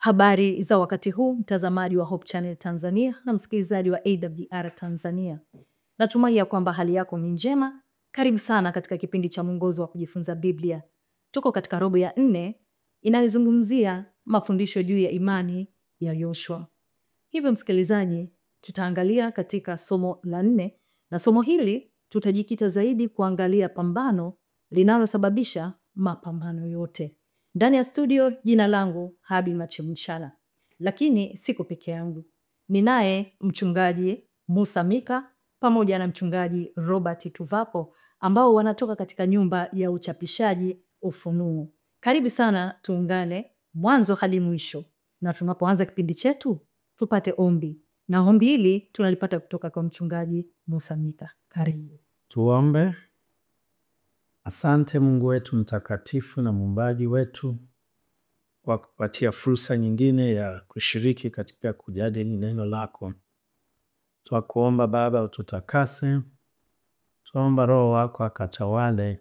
Habari za wakati huu, mtazamaji wa Hope Channel Tanzania na msikilizaji wa AWR Tanzania. Natumai ya kwamba hali yako ni njema. Karibu sana katika kipindi cha mwongozo wa kujifunza Biblia. Tuko katika robo ya 4 inayozungumzia mafundisho juu ya imani ya Yoshua. Hivyo msikilizaji, tutaangalia katika somo la 4 na somo hili tutajikita zaidi kuangalia pambano linalosababisha mapambano yote. Ndani ya studio jina langu Habi Machemshala. Lakini siko peke yangu. Ninaye mchungaji Musa Mika pamoja na mchungaji Robert Tuvapo ambao wanatoka katika nyumba ya uchapishaji Ufunuo. Karibu sana, tuungane mwanzo hadi mwisho. Na tunapoanza kipindi chetu tupate ombi. Na ombi hili tunalipata kutoka kwa mchungaji Musa Mika. Karibu. Tuombe. Asante Mungu wetu mtakatifu na muumbaji wetu kwa kupatia fursa nyingine ya kushiriki katika kujadili neno lako. Twakuomba Baba ututakase. Tuomba Roho wako akatawale,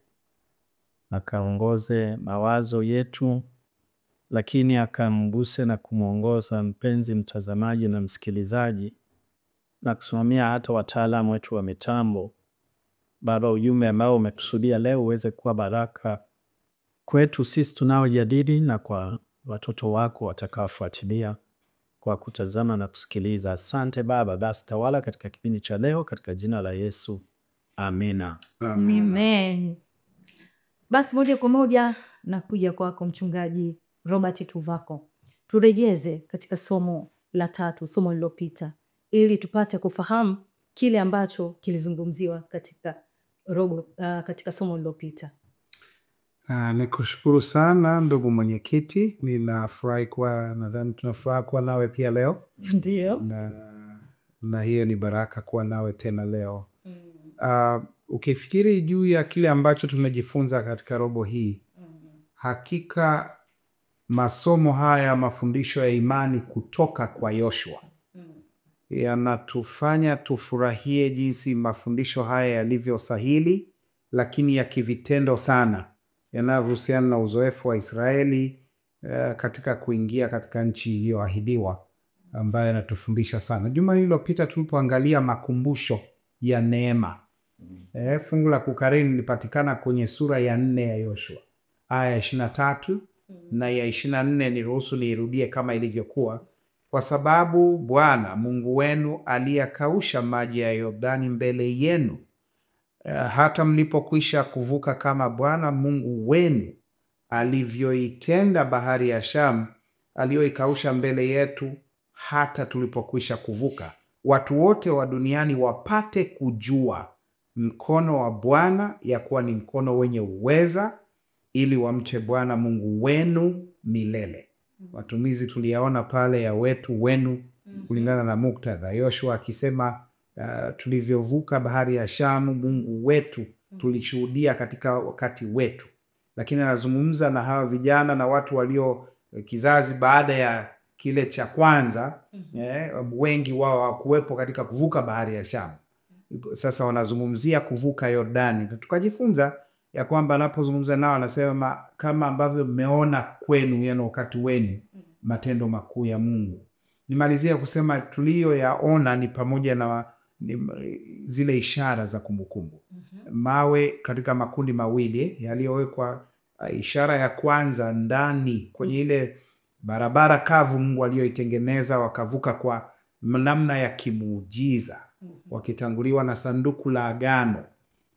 akaongoze mawazo yetu, lakini akamguse na kumuongoza mpenzi mtazamaji na msikilizaji, na kusimamia hata wataalamu wetu wa mitambo. Baba, ujumbe ambao umekusudia leo uweze kuwa baraka kwetu sisi tunaojadili na kwa watoto wako watakaofuatilia kwa kutazama na kusikiliza. Asante Baba, basi tawala katika kipindi cha leo katika jina la Yesu. Amina. Amen. Basi moja kwa moja na kuja kwako mchungaji Robert Tuvako. Turejeze katika somo la 3, somo lililopita, ili tupate kufahamu kile ambacho kilizungumziwa katika somo lililopita. Nikushukuru sana ndugu mwenyekiti. Ninafurahi nadhani tunafurahi kuwa nawe pia leo. Ndio. Na hiyo ni baraka kuwa nawe tena leo. Ukifikiri juu ya kile ambacho tumejifunza katika robo hii, hakika masomo haya, mafundisho ya imani kutoka kwa Yoshua, yanatufanya tufurahie jinsi mafundisho haya yalivyo sahili, lakini ya kivitendo sana, yanayohusiana na uzoefu wa Israeli katika kuingia katika nchi iliyoahidiwa, ambayo yanatufundisha sana. Juma lililopita tulipoangalia makumbusho ya neema, fungu la kukariri lilipatikana kwenye sura ya 4 ya Yoshua, aya ya 23 na ya 24. Niruhusu niirudie kama ilivyokuwa. Kwa sababu Bwana Mungu wenu aliyakausha maji ya Yordani mbele yenu, hata mlipokwisha kuvuka, kama Bwana Mungu wenu alivyoitenda bahari ya Shamu, aliyoikausha mbele yetu hata tulipokwisha kuvuka, watu wote wa duniani wapate kujua mkono wa Bwana ya kuwa ni mkono wenye uweza, ili wamche Bwana Mungu wenu milele. Matumizi tuliyaona pale ya wetu, wenu, kulingana na muktadha. Yoshua akisema tulivyovuka bahari ya Shamu, Mungu wetu tulishuhudia katika wakati wetu. Lakini anazungumza na hawa vijana na watu walio kizazi baada ya kile cha kwanza, wengi wao hawakuwepo katika kuvuka bahari ya Shamu. Sasa wanazungumzia kuvuka Yordani. Tukajifunza ya kwamba anapozungumza nao anasema kama ambavyo mmeona kwenu, wakati wenu, matendo makuu ya Mungu. Nimalizia kusema tuliyoyaona ni pamoja na zile ishara za kumbukumbu. Mawe katika makundi mawili yaliyowekwa. Ishara ya kwanza ndani kwenye ile barabara kavu Mungu aliyoitengeneza, wakavuka kwa namna ya kimuujiza, wakitanguliwa na sanduku la agano,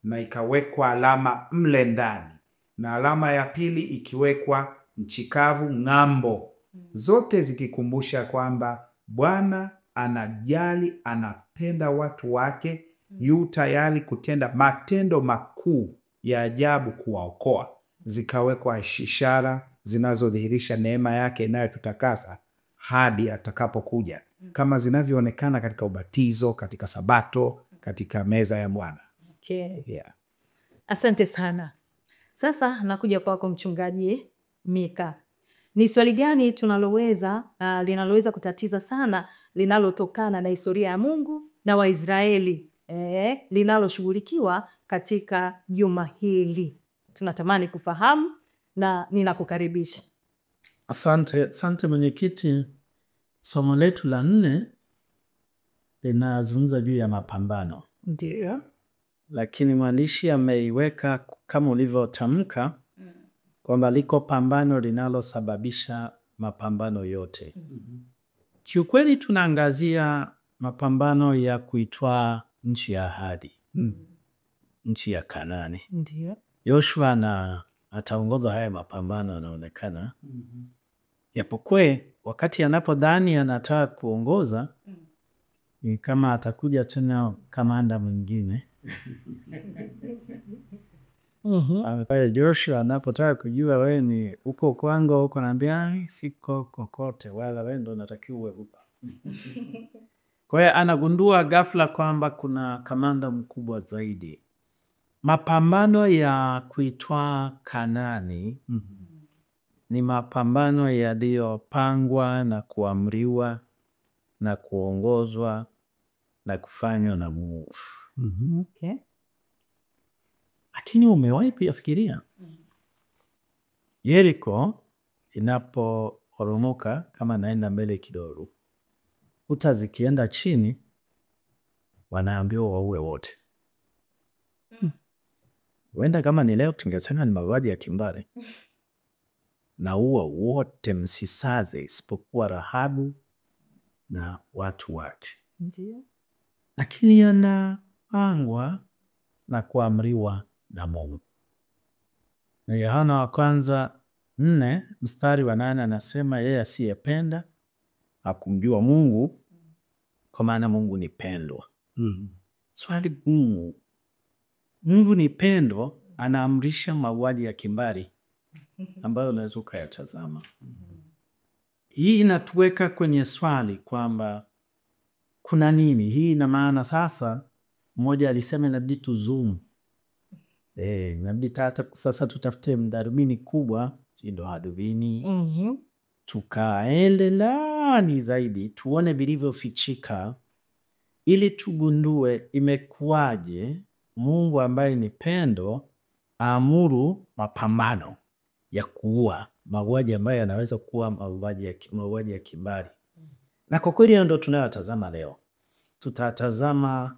na ikawekwa alama mle ndani, na alama ya pili ikiwekwa nchi kavu ng'ambo, zote zikikumbusha kwamba Bwana anajali, anapenda watu wake, yu tayari kutenda matendo makuu ya ajabu kuwaokoa. Zikawekwa ishara zinazodhihirisha neema yake inayotutakasa hadi atakapokuja, kama zinavyoonekana katika ubatizo, katika Sabato, katika meza ya Bwana. Okay. Yeah. Asante sana. Sasa nakuja kwako mchungaji Mika. Ni swali gani linaloweza kutatiza sana linalotokana na historia ya Mungu na Waisraeli linaloshughulikiwa katika juma hili? Tunatamani kufahamu na ninakukaribisha. Asante mwenyekiti. Somo letu la 4 linazungumza juu ya mapambano. Ndio. Lakini mwandishi ameiweka kama ulivyotamka kwamba liko pambano linalosababisha mapambano yote. Kiukweli tunaangazia mapambano ya kuitwaa nchi ya ahadi. Nchi ya Kanaani. Ndio. Yoshua ataongoza haya mapambano yanaonekana. Japokuwa wakati anapodhani anataka kuongoza ni kama atakuja tena kamanda mwingine. Joshua anapotaka kujua wewe ni uko kwangu uko, naambia siko kokote, wala wewe ndo unatakiwa uwe huko. Kwa hiyo anagundua ghafla kwamba kuna kamanda mkubwa zaidi. Mapambano ya kuitwaa Kanaani ni mapambano yaliyopangwa na kuamriwa na kuongozwa na kufanywa na Mungu. Okay. Lakini umewahi kufikiria Yeriko inaporomoka, kama naenda mbele kidogo, kuta zikienda chini, wanaambiwa waue wote. Wenda kama ni leo tungesema ni mauaji ya kimbari. Na uwa wote, msisaze isipokuwa Rahabu na watu wake. Ndio. Lakini yanapangwa na kuamriwa na Mungu. Na Yohana wa kwanza 4 mstari wa 8 anasema yeye asiyependa hakumjua Mungu, kwa maana Mungu ni pendo. Swali gumu. Mungu ni pendo, anaamrisha mauaji ya kimbari ambayo unaweza ukayatazama. Hii inatuweka kwenye swali kwamba kuna nini? Hii ina maana sasa, mmoja alisema inabidi tuzoom. Inabidi sasa tutafute mdarubini kubwa, ndo hadubini. Tukaende ndani zaidi, tuone vilivyofichika, ili tugundue imekuwaje Mungu ambaye ni pendo aamuru mapambano ya kuua, mauaji ambayo yanaweza kuwa mauaji ya kimbari. Na kwa kweli ndo tunayotazama leo. Tutatazama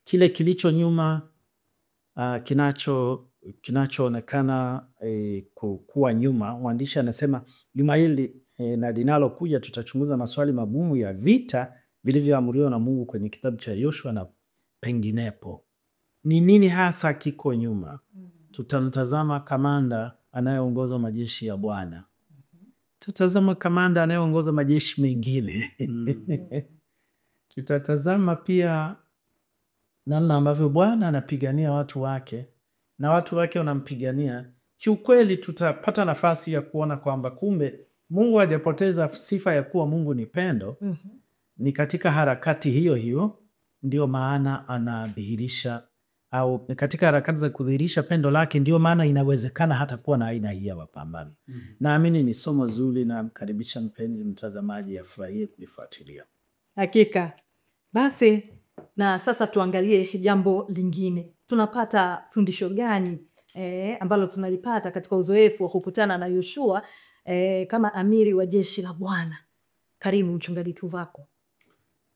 kile kilicho nyuma, kinachoonekana kuwa nyuma. Mwandishi anasema juma hili na linalokuja tutachunguza maswali magumu ya vita vilivyoamuriwa na Mungu kwenye kitabu cha Yoshua na penginepo. Ni nini hasa kiko nyuma? Tutamtazama kamanda anayeongoza majeshi ya Bwana. Tutatazama kamanda anayeongoza majeshi mengine. Tutatazama pia namna ambavyo Bwana anapigania watu wake na watu wake wanampigania. Kiukweli tutapata nafasi ya kuona kwamba kumbe Mungu hajapoteza sifa ya kuwa Mungu ni pendo. Ni katika harakati hiyo hiyo ndio maana anadhihirisha, au katika harakati za kudhihirisha pendo lake ndio maana inawezekana hata kuwa na aina hii ya mapambano. Naamini ni somo zuri, na mkaribisha mpenzi mtazamaji afurahie kulifuatilia. Hakika. Basi na sasa tuangalie jambo lingine. Tunapata fundisho gani ambalo tunalipata katika uzoefu wa kukutana na Yoshua kama amiri wa jeshi la Bwana? Karibu mchungaji Tuvako.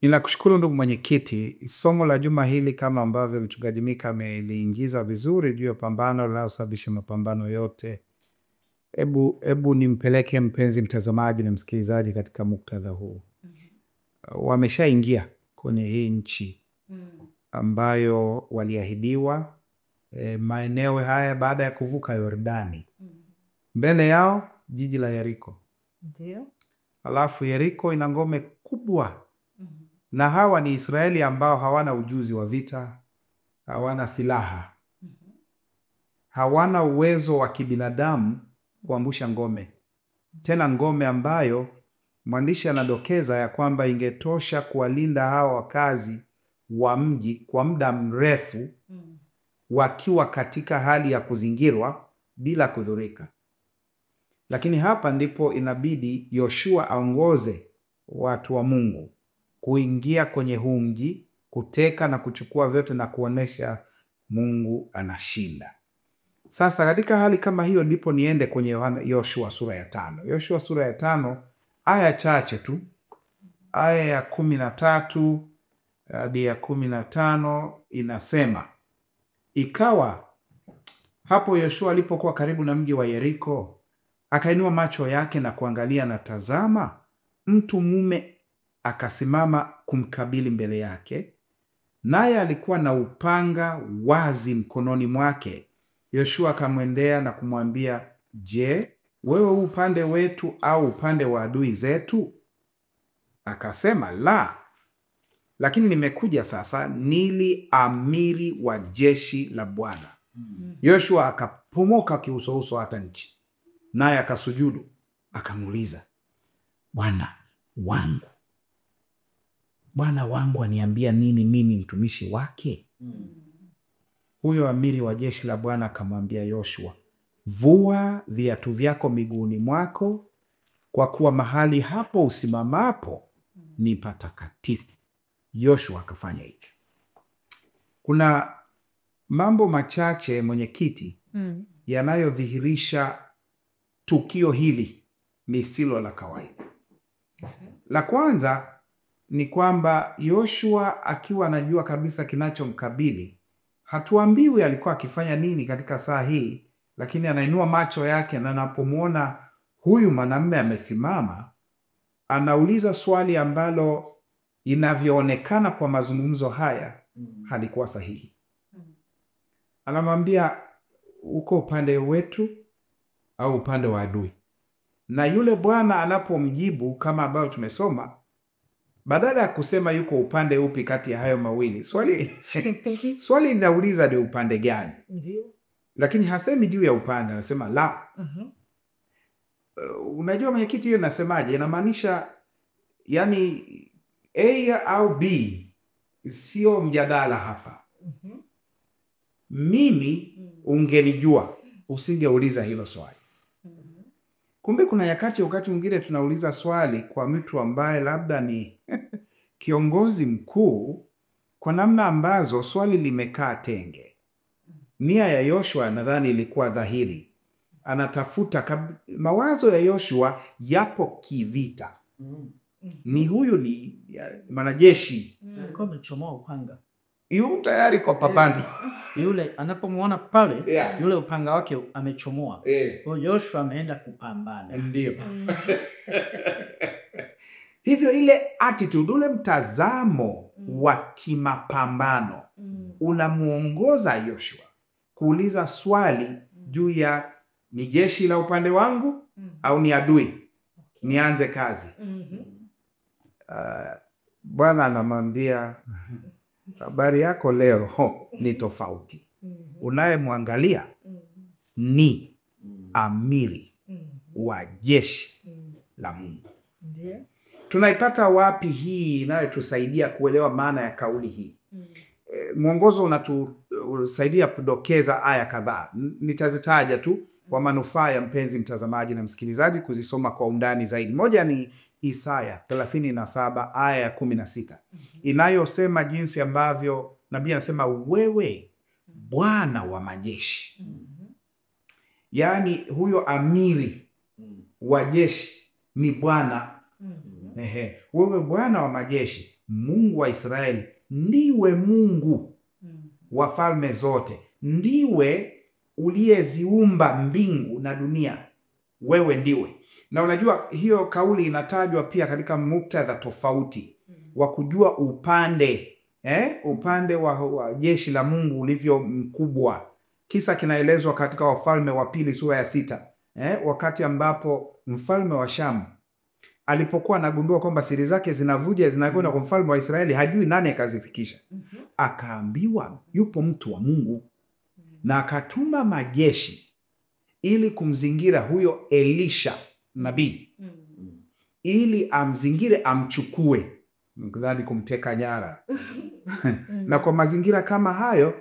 Ninakushukuru ndugu mwenyekiti. Somo la juma hili kama ambavyo mchungaji Mika ameliingiza vizuri juu ya pambano linalosababisha mapambano yote. Ebu nimpeleke mpenzi mtazamaji na msikilizaji katika muktadha huu. Wameshaingia kwenye hii nchi ambayo waliahidiwa, maeneo haya baada ya kuvuka Yordani. Mbele yao jiji la Yeriko. Ndio. Alafu Yeriko ina ngome kubwa. Na hawa ni Israeli ambao hawana ujuzi wa vita, hawana silaha, hawana uwezo wa kibinadamu kuangusha ngome. Tena ngome ambayo mwandishi anadokeza ya kwamba ingetosha kuwalinda hawa wakazi wa mji kwa muda mrefu, wakiwa katika hali ya kuzingirwa bila kudhurika. Lakini hapa ndipo inabidi Yoshua aongoze watu wa Mungu kuingia kwenye huu mji, kuteka na kuchukua vyote na kuonesha Mungu anashinda. Sasa katika hali kama hiyo ndipo niende kwenye Yoshua sura ya 5. Yoshua sura ya 5 aya chache tu, aya ya 13 hadi ya 15 inasema, ikawa hapo Yoshua alipokuwa karibu na mji wa Yeriko, akainua macho yake na kuangalia, na tazama, mtu mume akasimama kumkabili mbele yake, naye alikuwa na upanga wazi mkononi mwake. Yoshua akamwendea na kumwambia, je, wewe upande wetu au upande wa adui zetu? Akasema, la, lakini nimekuja sasa nili amiri wa jeshi la Bwana. Yoshua akapomoka kiusouso hata nchi, naye akasujudu, akamuuliza, Bwana wangu aniambia nini mimi mtumishi wake? Huyo amiri wa jeshi la Bwana akamwambia Yoshua, vua viatu vyako miguuni mwako, kwa kuwa mahali hapo usimamapo ni patakatifu. Yoshua akafanya hivyo. Kuna mambo machache, mwenyekiti, yanayodhihirisha tukio hili lisilo la kawaida. La kwanza ni kwamba Yoshua akiwa anajua kabisa kinachomkabili, hatuambiwi alikuwa akifanya nini katika saa hii, lakini anainua macho yake na anapomwona huyu mwanamume amesimama, anauliza swali ambalo inavyoonekana kwa mazungumzo haya halikuwa sahihi. Anamwambia, uko upande wetu au upande wa adui? Na yule bwana anapomjibu kama ambavyo tumesoma, badala ya kusema yuko upande upi kati ya hayo mawili, swali linauliza ni upande gani? Lakini hasemi juu ya upande, anasema la. Unajua mwenyekiti, hiyo nasemaje? Inamaanisha yani A au B sio mjadala hapa. Mimi ungelijua usingeuliza hilo swali. Kumbe kuna wakati mwingine tunauliza swali kwa mtu ambaye labda ni kiongozi mkuu, kwa namna ambazo swali limekaa tenge. Nia ya Yoshua nadhani ilikuwa dhahiri. Anatafuta mawazo ya Yoshua yapo kivita. Ni huyu ni mwanajeshi. Alikuwa amechomoa upanga. Yu tayari kwa papando. Yule anapomuona pale, yule upanga wake amechomoa. Kwa Yoshua ameenda kupambana. Ndio. Hivyo ile attitude, ule mtazamo wa kimapambano unamuongoza Yoshua kuuliza swali juu ya ni jeshi la upande wangu au ni adui? Nianze kazi. Bwana anamwambia, habari yako leo ni tofauti. Unayemwangalia ni amiri wa jeshi la Mungu. Tunaipata wapi hii inayotusaidia kuelewa maana ya kauli hii? Mwongozo unatusaidia kudokeza aya kadhaa. Nitazitaja tu kwa manufaa ya mpenzi mtazamaji na msikilizaji kuzisoma kwa undani zaidi. Moja ni Isaya 37 aya ya 16 inayosema jinsi ambavyo nabii anasema, wewe Bwana wa majeshi. Yaani huyo amiri wa jeshi ni Bwana. Wewe Bwana wa majeshi, Mungu wa Israeli, ndiwe Mungu wa falme zote, ndiwe uliyeziumba mbingu na dunia, wewe ndiwe. Na unajua hiyo kauli inatajwa pia katika muktadha tofauti wa kujua upande upande wa jeshi la Mungu ulivyo mkubwa. Kisa kinaelezwa katika Wafalme wa Pili sura ya 6, wakati ambapo mfalme wa Shamu alipokuwa anagundua kwamba siri zake zinavuja zinakwenda kwa mfalme wa Israeli, hajui nani akazifikisha. Akaambiwa yupo mtu wa Mungu, na akatuma majeshi ili kumzingira huyo Elisha nabii, ili amzingire, amchukue, mkadhani kumteka nyara. Na kwa mazingira kama hayo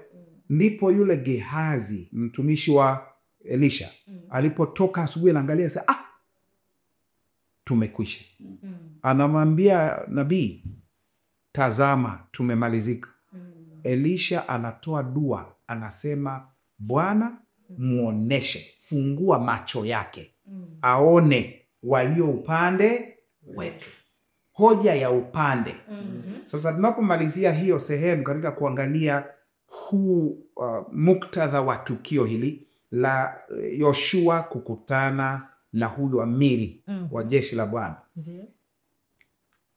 ndipo yule Gehazi mtumishi wa Elisha alipotoka asubuhi, anaangalia sasa, tumekwisha. Anamwambia nabii, tazama tumemalizika. Elisha anatoa dua, anasema, Bwana muoneshe, fungua macho yake, aone walio upande wetu. Hoja ya upande. Sasa tunapomalizia hiyo sehemu katika kuangalia huu muktadha wa tukio hili la Yoshua kukutana na huyu amiri wa jeshi la Bwana.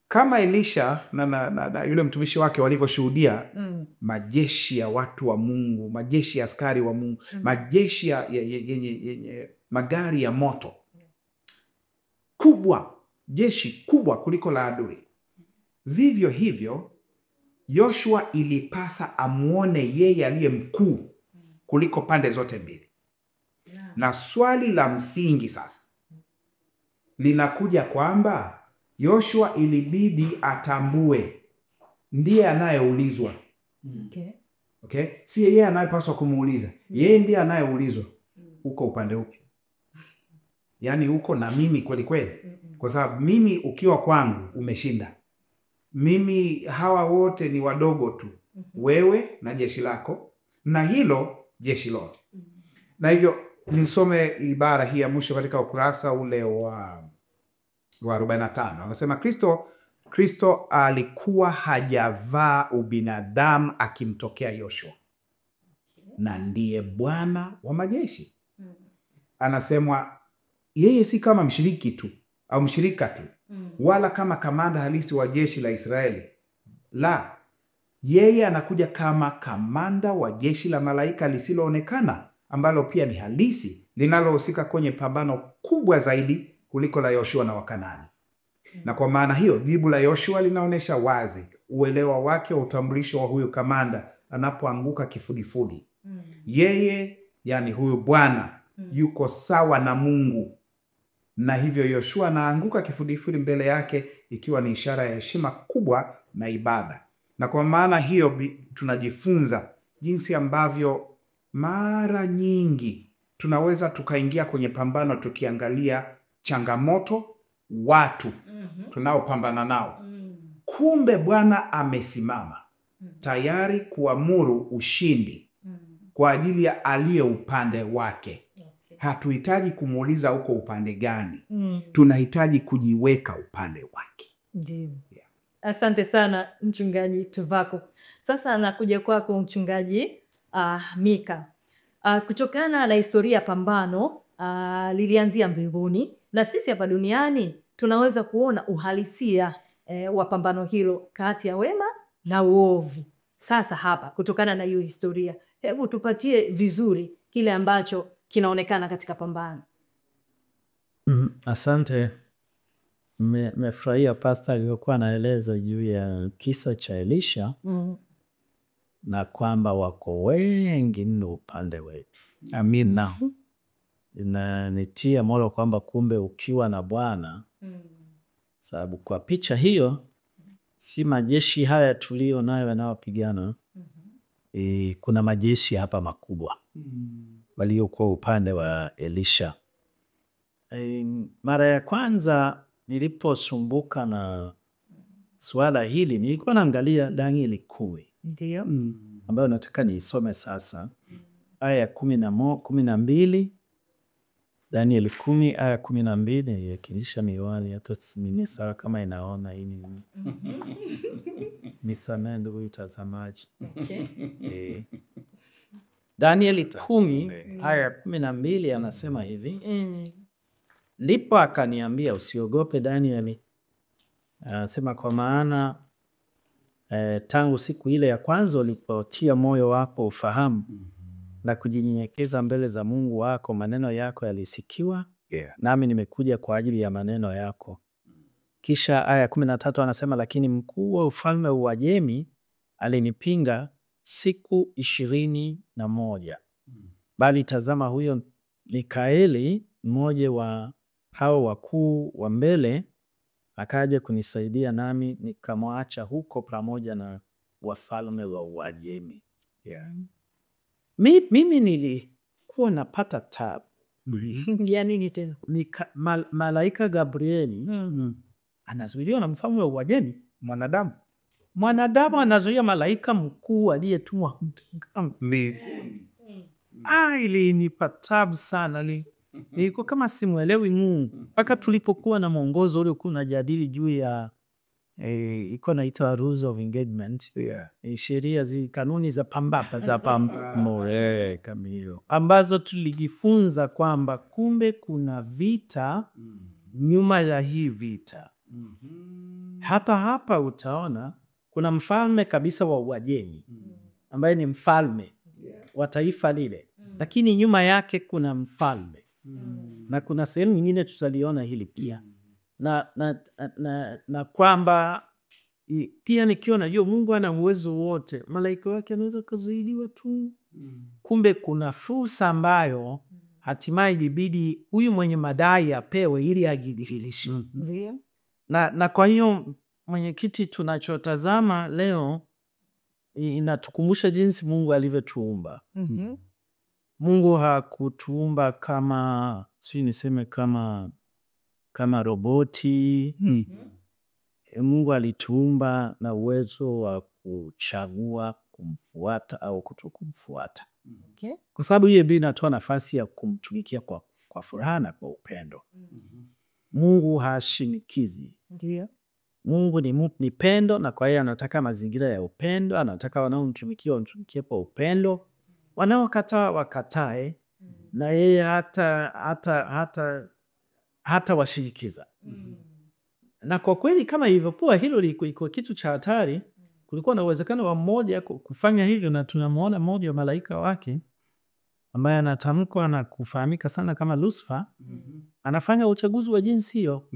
Kama Elisha na yule mtumishi wake walivyoshuhudia majeshi ya watu wa Mungu, majeshi ya askari wa Mungu, majeshi yenye magari ya moto kubwa, jeshi kubwa kuliko la adui. Vivyo hivyo Yoshua ilipasa amuone yeye aliye mkuu kuliko pande zote mbili. Na swali la msingi sasa linakuja kwamba Yoshua ilibidi atambue ndiye anayeulizwa. Okay? Si yeye anayepaswa kumuuliza. Yeye ndiye anayeulizwa. Uko upande upi? Yaani uko na mimi kweli kweli? Kwa sababu mimi ukiwa kwangu umeshinda. Mimi hawa wote ni wadogo tu. Wewe na jeshi lako na hilo jeshi lote. Na hivyo nisome ibara hii ya mwisho katika ukurasa ule wa 45. Anasema Kristo alikuwa hajavaa ubinadamu akimtokea Yoshua. Na ndiye Bwana wa majeshi. Anasemwa yeye si kama mshiriki tu au mshirika tu, wala kama kamanda halisi wa jeshi la Israeli. La, yeye anakuja kama kamanda wa jeshi la malaika lisiloonekana, ambalo pia ni halisi, linalohusika kwenye pambano kubwa zaidi kuliko la Yoshua na Wakanani. Na kwa maana hiyo, jibu la Yoshua linaonyesha wazi uelewa wake wa utambulisho wa huyu kamanda anapoanguka kifudifudi. Yeye, yani huyu Bwana, yuko sawa na Mungu. Na hivyo Yoshua anaanguka kifudifudi mbele yake, ikiwa ni ishara ya heshima kubwa na ibada. Na kwa maana hiyo tunajifunza jinsi ambavyo mara nyingi tunaweza tukaingia kwenye pambano tukiangalia changamoto, watu tunaopambana nao. Kumbe Bwana amesimama tayari kuamuru ushindi kwa ajili ya aliye upande wake. Hatuhitaji kumuuliza uko upande gani. Tunahitaji kujiweka upande wake. Ndiyo. Asante sana Mchungaji Tuvako. Sasa nakuja kwako Mchungaji Mika. Kutokana na historia pambano lilianzia mbinguni, na sisi hapa duniani tunaweza kuona uhalisia wa pambano hilo kati ya wema na uovu. Sasa hapa kutokana na hiyo historia, hebu tupatie vizuri kile ambacho kinaonekana katika pambano. Asante. Mefurahia pastor aliyokuwa anaeleza juu ya kisa cha Elisha na kwamba wako wengi mno upande wetu. Amina. Inanitia moyo kwamba kumbe ukiwa na Bwana, sababu kwa picha hiyo si majeshi haya tulio nayo yanayopigana. Kuna majeshi hapa makubwa waliokuwa upande wa Elisha. Mara ya kwanza niliposumbuka na swala hili nilikuwa naangalia Danieli 10. Ndiyo. Ambayo nataka niisome sasa. Aya 12. Danieli 10 aya 12 yakilisha miwali hata sawa kama inaona hii. Nisamehe ndugu mtazamaji. Okay. Danieli 10 aya 12 anasema hivi. Ndipo akaniambia usiogope Danieli. Anasema kwa maana tangu siku ile ya kwanza ulipotia moyo wako ufahamu na kujinyenyekeza mbele za Mungu wako, maneno yako yalisikiwa, nami nimekuja kwa ajili ya maneno yako. Kisha aya 13 anasema lakini mkuu wa ufalme wa Uajemi alinipinga siku 21. Bali tazama, huyo Mikaeli, mmoja wa hao wakuu wa mbele, akaja kunisaidia, nami nikamwacha huko pamoja na wafalme wa Uajemi. Mimi nilikuwa napata tabu. Yani ni tena. Malaika Gabrieli anazuiliwa na mfalme wa Uajemi. Mwanadamu anazuia malaika mkuu aliyetumwa. Ilinipa tabu sana. Nilikuwa kama simuelewi Mungu. Mpaka tulipokuwa na mwongozo ule ulikuwa unajadili juu ya ilikuwa inaitwa rules of engagement. Sheria kanuni za pambapa za kamili. Ambazo tulijifunza kwamba kumbe kuna vita nyuma ya hii vita. Hata hapa utaona kuna mfalme kabisa wa Uajemi ambaye ni mfalme wa taifa lile, lakini nyuma yake kuna mfalme. Na kuna sehemu nyingine tutaliona hili pia. Na kwamba pia nikiwa najua Mungu ana uwezo wote, malaika wake anaweza kuzuiliwa tu. Kumbe kuna fursa ambayo hatimaye ilibidi huyu mwenye madai apewe ili ajidhihirishe. Na kwa hiyo mwenyekiti, tunachotazama leo inatukumbusha jinsi Mungu alivyotuumba. Mungu hakutuumba kama kama roboti. Mungu alituumba na uwezo wa kuchagua kumfuata au kutokumfuata. Kwa sababu hiyo ndio inatoa nafasi ya kumtumikia kwa furaha na kwa upendo. Mungu hashinikizi. Mungu ni pendo, na kwa hiyo anataka mazingira ya upendo. Anataka wanaomtumikia wamtumikie kwa upendo, wanaokataa wakatae, na yeye hata washirikiza. Na kwa kweli kama ilivyokuwa hilo liko kitu cha hatari, kulikuwa na uwezekano wa mmoja kufanya hivyo, na tunamuona mmoja wa malaika wake ambaye anatamkwa na kufahamika sana kama Lucifer, anafanya uchaguzi wa jinsi hiyo.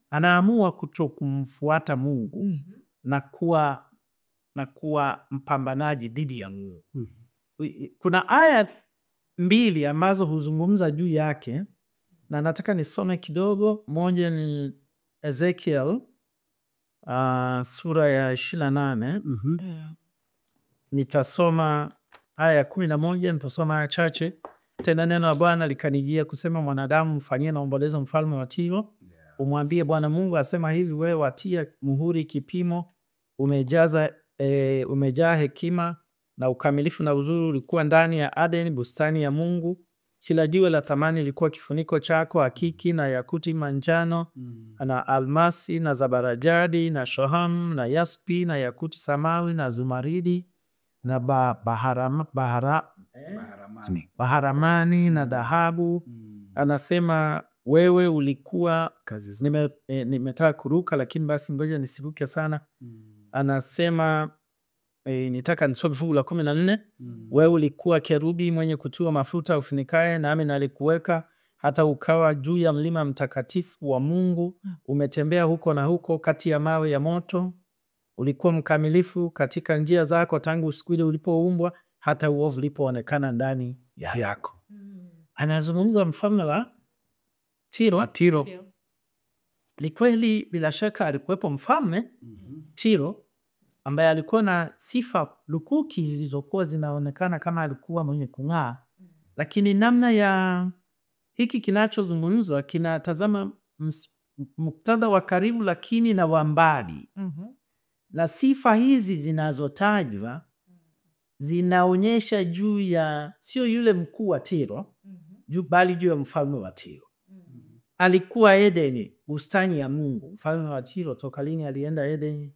Anaamua kutokumfuata Mungu na kuwa mpambanaji dhidi ya Mungu. Kuna aya 2 ambazo huzungumza juu yake, na nataka nisome kidogo. Moja ni Ezekiel sura ya 28. Nitasoma aya ya 11, nitasoma aya chache. Tena neno la Bwana likanijia kusema, mwanadamu, mfanyie maombolezo mfalme wa Tiro, umwambie Bwana Mungu asema hivi, wewe watia muhuri kipimo, umejaa hekima na ukamilifu na uzuri, ulikuwa ndani ya Aden, bustani ya Mungu. Kila jiwe la thamani lilikuwa kifuniko chako, akiki na yakuti manjano, na almasi na zabarajadi na shoham na yaspi na yakuti samawi na zumaridi na baharamani na dhahabu. Anasema wewe ulikuwa nimetaka kuruka, lakini basi ngoja nisiruke sana. Anasema nitaka nisome fungu la 14. Wewe ulikuwa kerubi mwenye kutua mafuta ufunikaye, nami nalikuweka hata ukawa juu ya mlima mtakatifu wa Mungu. Umetembea huko na huko kati ya mawe ya moto. Ulikuwa mkamilifu katika njia zako tangu siku ile ulipoumbwa hata uovu ulipoonekana ndani yako. Anazungumza mfalme wa Tiro. Ni kweli, bila shaka alikuwepo mfalme Tiro ambaye alikuwa na sifa lukuki zilizokuwa zinaonekana kama alikuwa mwenye kung'aa, lakini namna ya hiki kinachozungumzwa kinatazama muktadha wa karibu lakini na wa mbali. Na sifa hizi zinazotajwa zinaonyesha juu ya sio yule mkuu wa Tiro, bali juu ya mfalme wa Tiro. Alikuwa Edeni, bustani ya Mungu. Mfalme wa Tiro toka lini alienda Edeni?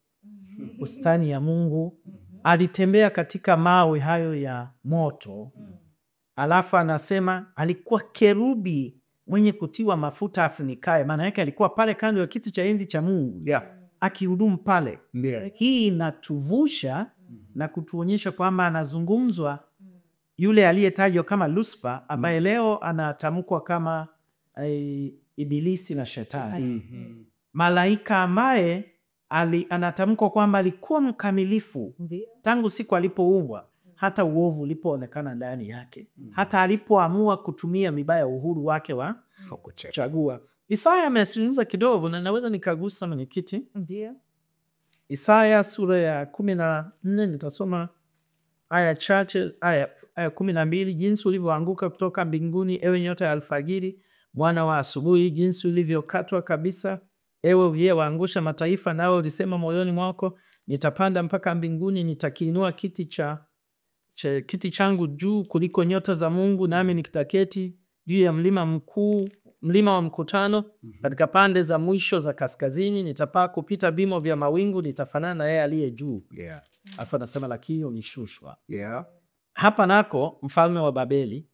Bustani ya Mungu. Alitembea katika mawe hayo ya moto. Alafu anasema alikuwa kerubi mwenye kutiwa mafuta afunikaye. Maana yake alikuwa pale kando ya kiti cha enzi cha Mungu, akihudumu pale. Hii inatuvusha na kutuonyesha kwamba anazungumzwa yule aliyetajwa kama Lucifer, ambaye leo anatamkwa kama Ibilisi na Shetani. Malaika ambaye anatamkwa kwamba alikuwa mkamilifu tangu siku alipoumbwa hata uovu ulipoonekana ndani yake, hata alipoamua kutumia mibaya uhuru wake wa kuchagua. Isaya amezungumza kidogo na naweza nikagusa mwenyekiti. Isaya sura ya 14, nitasoma aya chache, aya 12. Jinsi ulivyoanguka kutoka mbinguni, ewe nyota ya alfajiri, mwana wa asubuhi, jinsi ulivyokatwa kabisa, ewe uliyewaangusha mataifa, nawe ulisema moyoni mwako, nitapanda mpaka mbinguni, nitakiinua kiti kiti changu juu kuliko nyota za Mungu, nami nitaketi juu ya mlima mkuu, mlima wa mkutano katika pande za mwisho za kaskazini. Nitapaa kupita vimo vya mawingu, nitafanana na yeye aliye juu. Alafu anasema lakini unishushwa. Hapa nako mfalme wa Babeli,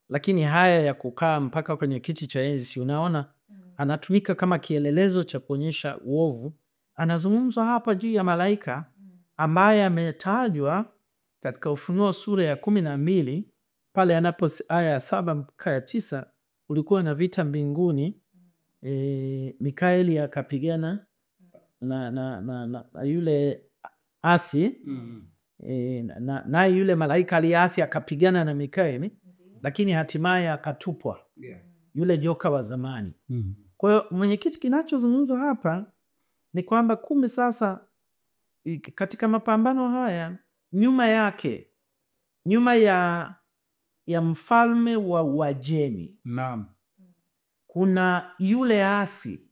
lakini haya ya kukaa mpaka kwenye kiti cha enzi, unaona anatumika kama kielelezo cha kuonyesha uovu. Anazungumzwa hapa juu ya malaika ambaye ametajwa katika Ufunuo sura ya 12 pale anapo aya ya 7 mpaka ya 9. Ulikuwa na vita mbinguni, Mikaeli akapigana na yule asi, na yule malaika aliasi akapigana na Mikaeli, lakini hatimaye akatupwa yule joka wa zamani. Kwa hiyo mwenyekiti, kinachozungumzwa hapa ni kwamba kumbe sasa katika mapambano haya, nyuma yake, nyuma ya mfalme wa Uajemi, kuna yule asi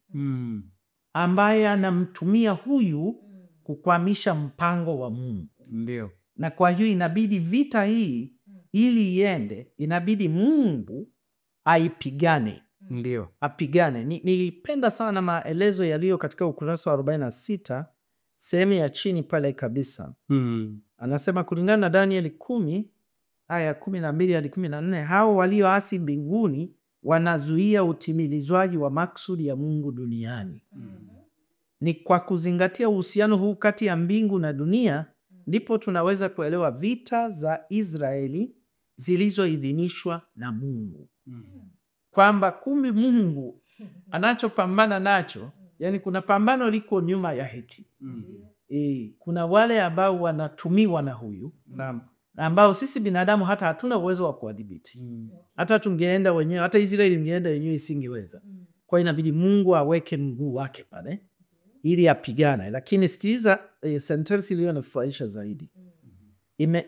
ambaye anamtumia huyu kukwamisha mpango wa Mungu. Ndio. Na kwa hiyo inabidi vita hii ili iende, inabidi Mungu aipigane. Ndio. Apigane. Nilipenda sana maelezo yaliyo katika ukurasa wa 46 sehemu ya chini pale kabisa. Anasema kulingana na Danieli 10 aya 12 hadi 14, hao walioasi mbinguni wanazuia utimilizwaji wa maksudi ya Mungu duniani. Ni kwa kuzingatia uhusiano huu kati ya mbingu na dunia ndipo tunaweza kuelewa vita za Israeli zilizoidhinishwa na Mungu. Kwamba kumbe Mungu anachopambana nacho, yani kuna pambano liko nyuma ya hiki. Kuna wale ambao wanatumiwa na huyu, na ambao sisi binadamu hata hatuna uwezo wa kuwadhibiti. Hata tungeenda wenyewe, hata Israeli ingeenda yenyewe isingeweza. Kwa inabidi Mungu aweke mguu wake pale ili apigane. Lakini stiza sentensi iliyo nafurahisha zaidi.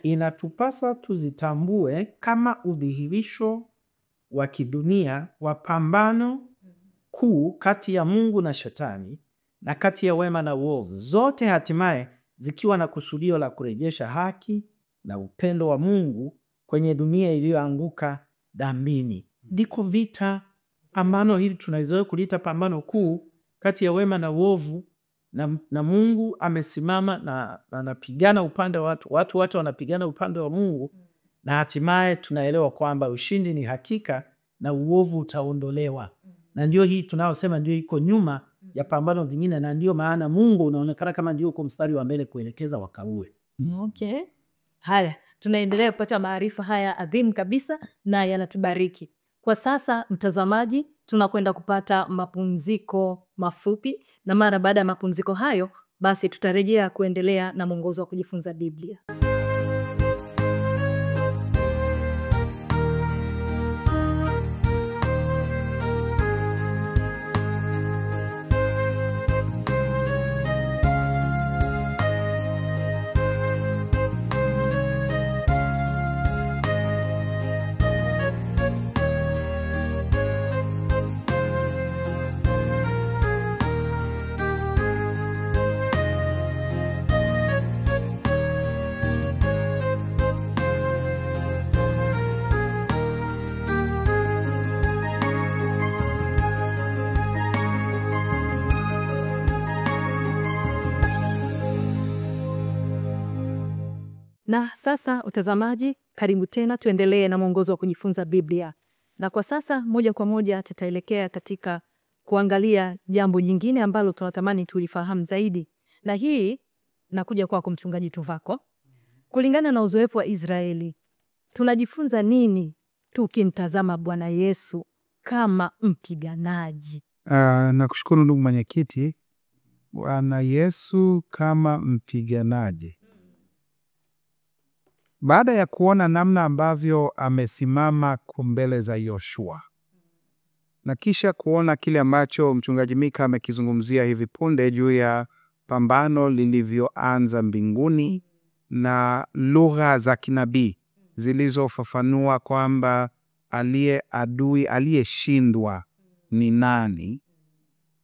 Inatupasa tuzitambue kama udhihirisho wa kidunia wa pambano kuu kati ya Mungu na Shetani, na kati ya wema na uovu, zote hatimaye zikiwa na kusudio la kurejesha haki na upendo wa Mungu kwenye dunia iliyoanguka dhambini. Ndiko vita, pambano hili tunaweza kuliita pambano kuu kati ya wema na uovu, na Mungu amesimama na anapigana upande wa watu wanapigana upande wa Mungu, na hatimaye tunaelewa kwamba ushindi ni hakika na uovu utaondolewa. Na ndio hii tunaosema ndio iko nyuma ya pambano vingine, na ndio maana Mungu unaonekana kama ndio uko mstari wa mbele kuelekeza wakaue. Okay. Haya, tunaendelea kupata maarifa haya adhimu kabisa na yanatubariki. Kwa sasa mtazamaji, tunakwenda kupata mapumziko mafupi, na mara baada ya mapumziko hayo basi tutarejea kuendelea na mwongozo wa kujifunza Biblia. Na sasa utazamaji, karibu tena tuendelee na mwongozo wa kujifunza Biblia. Na kwa sasa moja kwa moja tutaelekea katika kuangalia jambo jingine ambalo tunatamani tulifahamu zaidi. Na hii nakuja kwa mchungaji Tuvako. Kulingana na uzoefu wa Israeli, tunajifunza nini tukimtazama Bwana Yesu kama mpiganaji? Nakushukuru ndugu mwenyekiti. Bwana Yesu kama mpiganaji. Baada ya kuona namna ambavyo amesimama mbele za Yoshua, na kisha kuona kile ambacho mchungaji Mika amekizungumzia hivi punde juu ya pambano lilivyoanza mbinguni na lugha za kinabii zilizofafanua kwamba aliyeshindwa ni nani,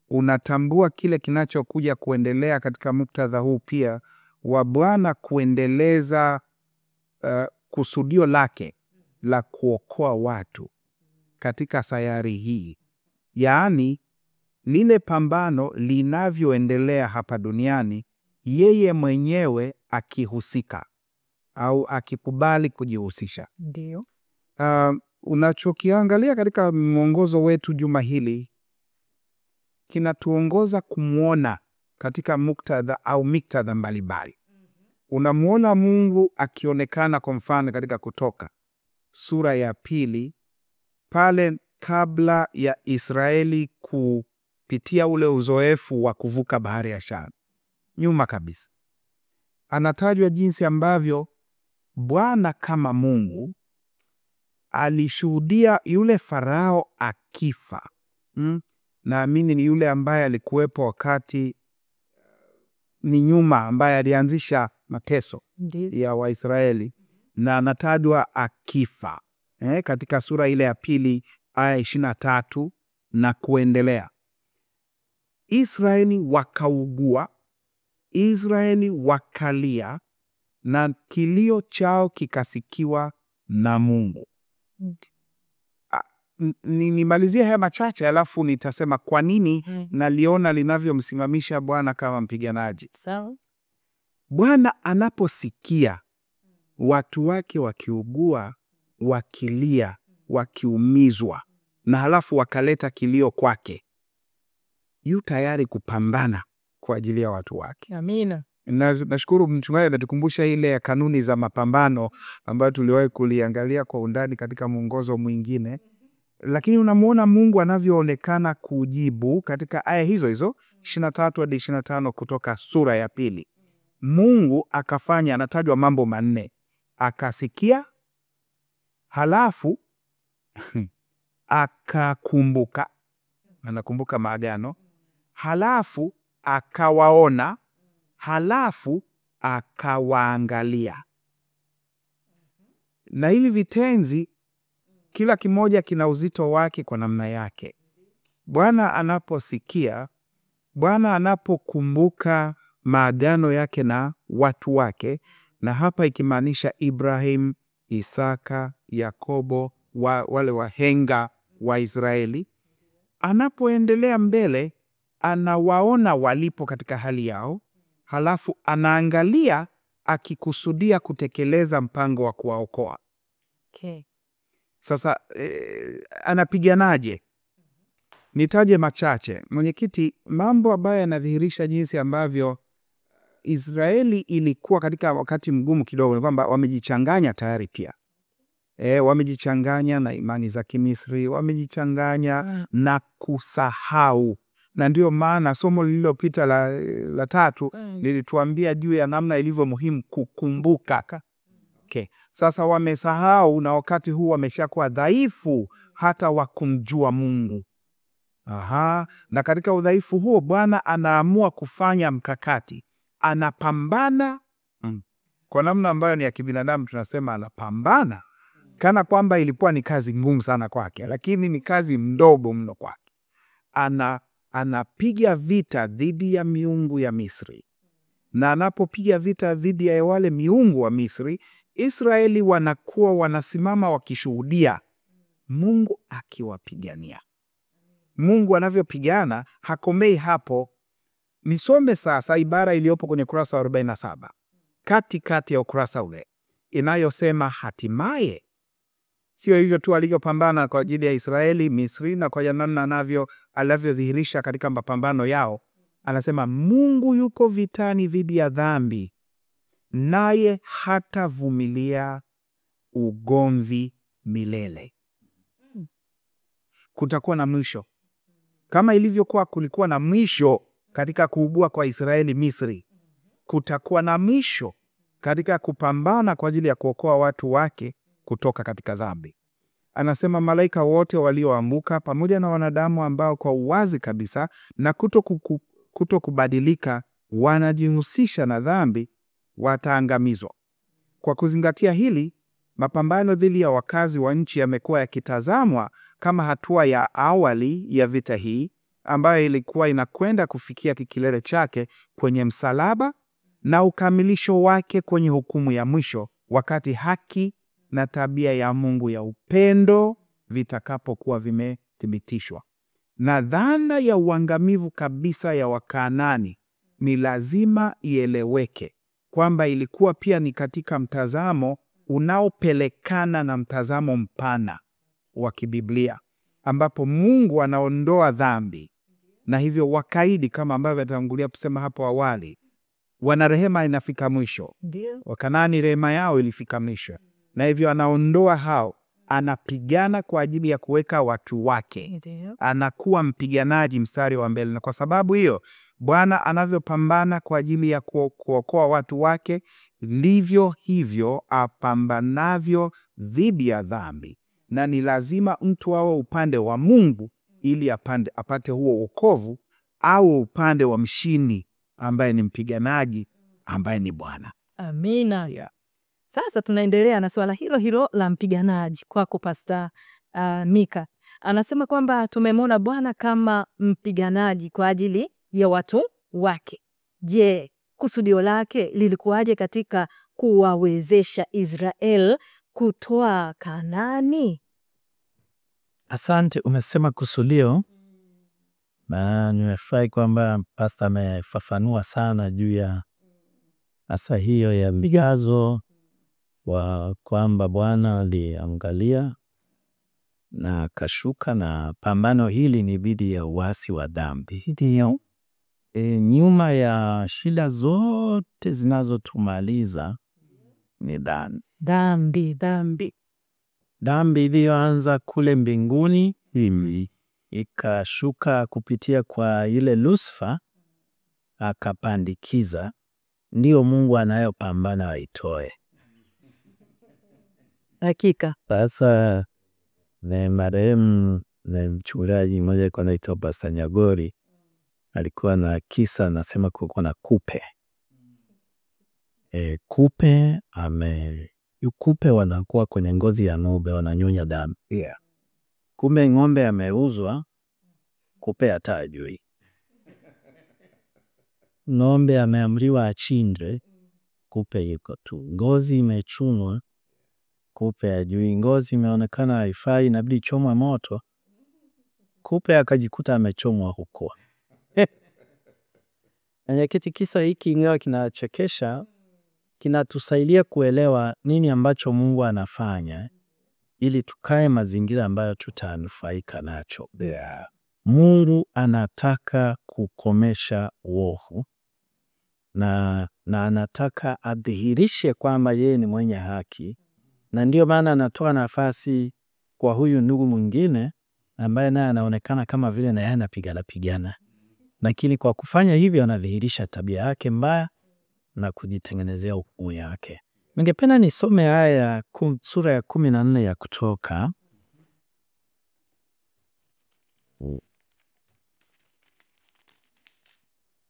unatambua kile kinachokuja kuendelea katika muktadha huu pia wa Bwana kuendeleza kusudio lake la kuokoa watu katika sayari hii, yaani lile pambano linavyoendelea hapa duniani, yeye mwenyewe akihusika au akikubali kujihusisha. Ndio. Unachokiangalia katika mwongozo wetu juma hili kinatuongoza kumwona katika muktadha au miktadha mbalimbali. Unamwona Mungu akionekana kwa mfano katika Kutoka sura ya 2 pale kabla ya Israeli kupitia ule uzoefu wa kuvuka bahari ya Shamu. Nyuma kabisa anatajwa jinsi ambavyo Bwana kama Mungu alishuhudia yule Farao akifa. Naamini ni yule ambaye alikuwepo wakati ni nyuma, ambaye alianzisha mateso ya Waisraeli, na anatajwa akifa katika sura ile ya 2 aya 23 na kuendelea. Israeli wakaugua, Israeli wakalia, na kilio chao kikasikiwa na Mungu. Nimalizie haya machache alafu nitasema kwa nini naliona linavyomsimamisha Bwana kama mpiganaji. Sawa. Bwana anaposikia watu wake wakiugua, wakilia, wakiumizwa, na halafu wakaleta kilio kwake, yu tayari kupambana kwa ajili ya watu wake. Amina. Nashukuru mchungaji anatukumbusha ile ya kanuni za mapambano ambayo tuliwahi kuliangalia kwa undani katika mwongozo mwingine. Lakini unamwona Mungu anavyoonekana kujibu katika aya hizo hizo 23 hadi 25 kutoka sura ya 2. Mungu akafanya, anatajwa mambo 4. Akasikia, halafu akakumbuka, anakumbuka maagano, halafu akawaona, halafu akawaangalia. Na hivi vitenzi kila kimoja kina uzito wake kwa namna yake. Bwana anaposikia, Bwana anapokumbuka maagano yake na watu wake, na hapa ikimaanisha Ibrahim, Isaka, Yakobo, wale wahenga wa Israeli. Anapoendelea mbele, anawaona walipo katika hali yao, halafu anaangalia akikusudia kutekeleza mpango wa kuwaokoa. Okay. Sasa anapiganaje? Nitaje machache. Mwenyekiti, mambo ambayo yanadhihirisha jinsi ambavyo Israeli ilikuwa katika wakati mgumu kidogo ni kwamba wamejichanganya tayari pia. Wamejichanganya na imani za Kimisri, wamejichanganya na kusahau. Na ndio maana somo lililopita la 3 lilituambia juu ya namna ilivyo muhimu kukumbuka. Okay. Sasa wamesahau, na wakati huu wameshakuwa dhaifu hata wa kumjua Mungu. Na katika udhaifu huo Bwana anaamua kufanya mkakati. Anapambana kwa namna ambayo ni ya kibinadamu, tunasema anapambana kana kwamba ilikuwa ni kazi ngumu sana kwake, lakini ni kazi mdogo mno kwake. Anapiga vita dhidi ya miungu ya Misri. Na anapopiga vita dhidi ya wale miungu wa Misri, Israeli wanakuwa wanasimama wakishuhudia Mungu akiwapigania. Mungu anavyopigana hakomei hapo. Nisome sasa ibara iliyopo kwenye ukurasa wa 47. Katikati ya ukurasa ule inayosema hatimaye. Sio hivyo tu alivyopambana kwa ajili ya Israeli, Misri, na kwa namna anavyodhihirisha katika mapambano yao. Anasema Mungu yuko vitani dhidi ya dhambi, naye hatavumilia ugomvi milele. Kutakuwa na mwisho. Kama ilivyokuwa kulikuwa na mwisho katika kuugua kwa Israeli Misri, kutakuwa na mwisho katika kupambana kwa ajili ya kuokoa watu wake kutoka katika dhambi. Anasema malaika wote walioanguka pamoja na wanadamu ambao kwa uwazi kabisa na kutokubadilika wanajihusisha na dhambi wataangamizwa. Kwa kuzingatia hili, mapambano dhidi ya wakazi wa nchi yamekuwa yakitazamwa kama hatua ya awali ya vita hii ambayo ilikuwa inakwenda kufikia kilele chake kwenye msalaba na ukamilisho wake kwenye hukumu ya mwisho wakati haki na tabia ya Mungu ya upendo vitakapokuwa vimethibitishwa. Na dhana ya uangamivu kabisa ya Wakanaani ni lazima ieleweke kwamba ilikuwa pia ni katika mtazamo unaopelekana na mtazamo mpana wa kibiblia, ambapo Mungu anaondoa dhambi, na hivyo wakaidi, kama ambavyo atangulia kusema hapo awali, wana rehema inafika mwisho. Wakanaani rehema yao ilifika mwisho, na hivyo anaondoa hao, anapigana kwa ajili ya kuweka watu wake. Anakuwa mpiganaji mstari wa mbele, na kwa sababu hiyo Bwana anavyopambana kwa ajili ya kuokoa watu wake, ndivyo hivyo apambanavyo dhidi ya dhambi, na ni lazima mtu awe upande wa Mungu ili apate huo wokovu, au upande wa mshindi ambaye ni mpiganaji, ambaye ni Bwana. Amina. Sasa tunaendelea na swala hilo hilo la mpiganaji. Kwako Pastor Mika, anasema kwamba tumemwona Bwana kama mpiganaji kwa ajili ya watu wake. Je, kusudio lake lilikuwaje katika kuwawezesha Israel kutoa Kanaani? Asante, umesema kusudio. Nimefurahi kwamba Pastor amefafanua sana juu ya hasa hiyo ya vigazo wa kwamba Bwana aliangalia na kashuka, na pambano hili ni dhidi ya uasi wa dhambi. Hiyo nyuma ya shida zote zinazotumaliza ni dhambi iliyoanza kule mbinguni, ikashuka kupitia kwa ile Lucifer, akapandikiza. Ndio Mungu anayopambana aitoe. Hakika. Sasa na marehemu na mchungaji mmoja kwa naitwa Pastor Nyagori alikuwa na kisa, anasema kulikuwa na kupe. Kupe wanakuwa kwenye ngozi ya ng'ombe, wananyonya damu. Kumbe ng'ombe ameuzwa, kupe hata hajui. Ng'ombe ameamriwa achinjwe, kupe yuko tu. Ngozi imechunwa, kupe hajui. Ngozi imeonekana haifai, inabidi chomwa moto, kupe akajikuta amechomwa huko. Nyakati kisa hiki ingawa kinachekesha, kinatusaidia kuelewa nini ambacho Mungu anafanya ili tukae mazingira ambayo tutanufaika nacho. Mungu anataka kukomesha uovu na anataka adhihirishe kwamba yeye ni mwenye haki, na ndio maana anatoa nafasi kwa huyu ndugu mwingine ambaye naye anaonekana kama vile na yeye anapigana, lakini kwa kufanya hivyo anadhihirisha tabia yake mbaya na kujitengenezea hukumu yake. Ningependa nisome haya sura ya 14 ya Kutoka.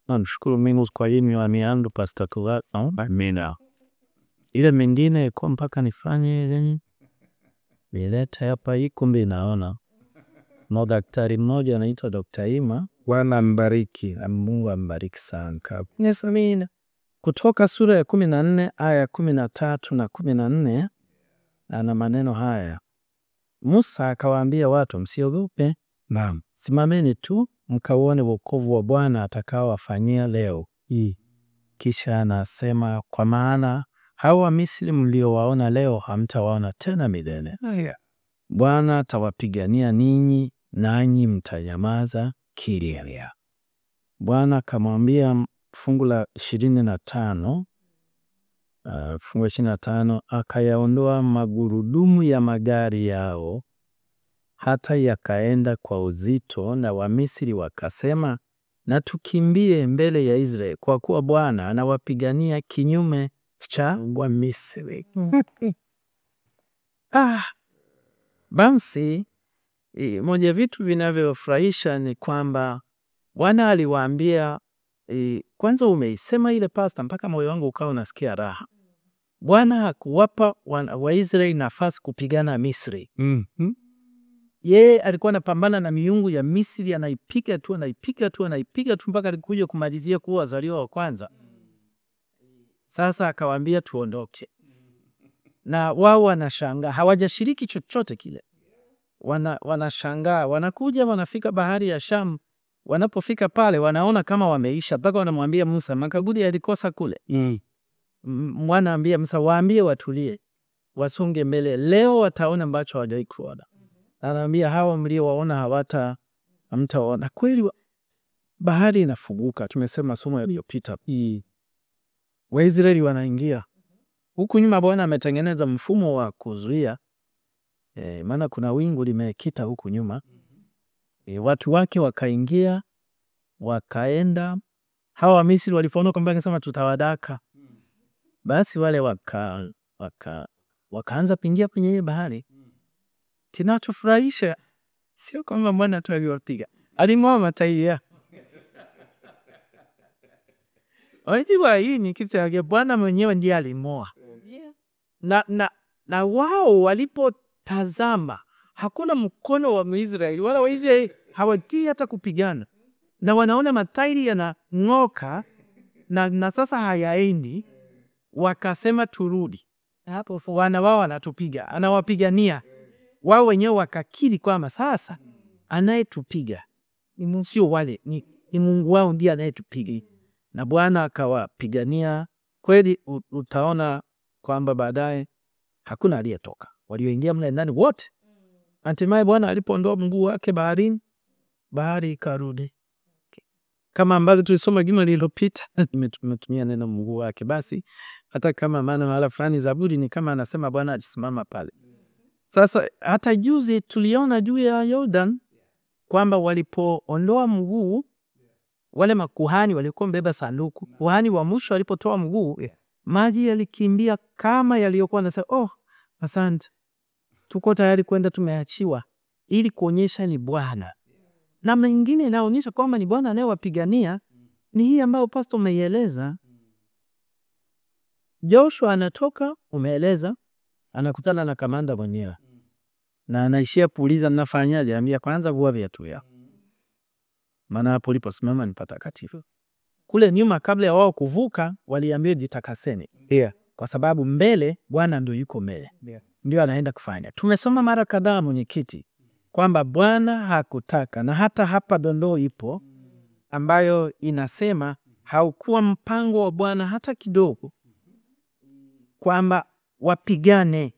Nashukuru Mungu kwa hili wa miandu Pastor Kulat. Amina. Ile mengine kwa mpaka nifanye nini? Bileta hapa hii kumbe naona. Na daktari mmoja anaitwa Dr. Ima. Bwana ambariki, Mungu ambariki sana. Yes, amina. Kutoka sura ya 14 aya 13 na 14 ana maneno haya. Musa akawaambia watu, msiogope. Naam. Simameni tu mkaone wokovu wa Bwana atakaowafanyia leo hii. Kisha anasema, kwa maana hawa Misri mliowaona leo hamtawaona tena milele. Bwana atawapigania ninyi, nanyi mtanyamaza kimya. Bwana akamwambia, fungu la 25, fungu 25, akayaondoa magurudumu ya magari yao hata yakaenda kwa uzito, na Wamisri wakasema, na tukimbie mbele ya Israeli, kwa kuwa Bwana anawapigania kinyume cha Wamisri. Basi moja vitu vinavyofurahisha ni kwamba Bwana aliwaambia, kwanza umeisema ile Pastor mpaka moyo wangu ukawa unasikia raha. Bwana hakuwapa Waisraeli nafasi kupigana Misri. Yeye alikuwa anapambana na miungu ya Misri, anaipiga tu mpaka alikuja kumalizia kuwa wazaliwa wa kwanza. Sasa akawaambia tuondoke. na wao wanashangaa, hawajashiriki chochote kile. Wanashangaa, wanakuja wanafika bahari ya Shamu. Wanapofika pale wanaona kama wameisha, mpaka wanamwambia Musa, makaburi yalikosa kule. Mwanaambia Musa, waambie watulie, wasonge mbele, leo wataona ambacho hawajawahi kuona. Anaambia hawa mliowaona hamtaona. Kweli bahari inafunguka. Tumesema somo yaliyopita, Waisraeli wanaingia. Huku nyuma Bwana ametengeneza mfumo wa kuzuia, maana kuna wingu limekita huku nyuma. Watu wake wakaingia, wakaenda. Hawa wa Misri walipoona kwamba akasema tutawadaka, basi wale wakaanza kuingia kwenye ile bahari. Kinachofurahisha sio kwamba Bwana tu aliwapiga, alimwaga matairi yao. Wajua hii ni kitu ya Bwana mwenyewe ndiye alimoa. Na wao walipotazama hakuna mkono wa Israeli, wala Waisraeli hawatii hata kupigana. Na wanaona matairi yanang'oka na sasa hayaendi, wakasema turudi. Hapo wana wao wanatupiga, anawapigania. Wao wenyewe wakakiri kwamba sasa anayetupiga sio wale, ni Mungu wao ndiye anayetupiga. Na Bwana akawapigania. Kweli utaona kwamba baadaye hakuna aliyetoka. Walioingia mle ndani wote. Hatimaye Bwana alipoondoa mguu wake baharini, bahari ikarudi. Kama ambavyo tulisoma juma lililopita, tumetumia neno mguu wake. Basi hata kama maana wala fulani Zaburi ni kama anasema Bwana alisimama pale. Sasa hata juzi tuliona juu ya Jordan kwamba walipoondoa mguu, wale makuhani walikuwa mbeba sanduku, kuhani wa mwisho walipotoa mguu, maji yalikimbia kama yaliyokuwa nasema, asante, tuko tayari kwenda, tumeachiwa, ili kuonyesha ni Bwana. Na mengine inaonyesha kwamba ni Bwana anayewapigania ni hii ambayo pastor umeieleza. Joshua anatoka, umeeleza, anakutana na kamanda mwenyewe. Na anaishia kuuliza mnafanyaje? Anambia kwanza vua viatu vyako, maana hapo uliposimama ni patakatifu. Kule nyuma kabla ya wao kuvuka waliambiwa jitakaseni. Kwa sababu mbele Bwana ndio yuko mbele. Ndio anaenda kufanya. Tumesoma mara kadhaa mwenyekiti kwamba Bwana hakutaka, na hata hapa dondoo ipo ambayo inasema haukuwa mpango wa Bwana hata kidogo kwamba wapigane.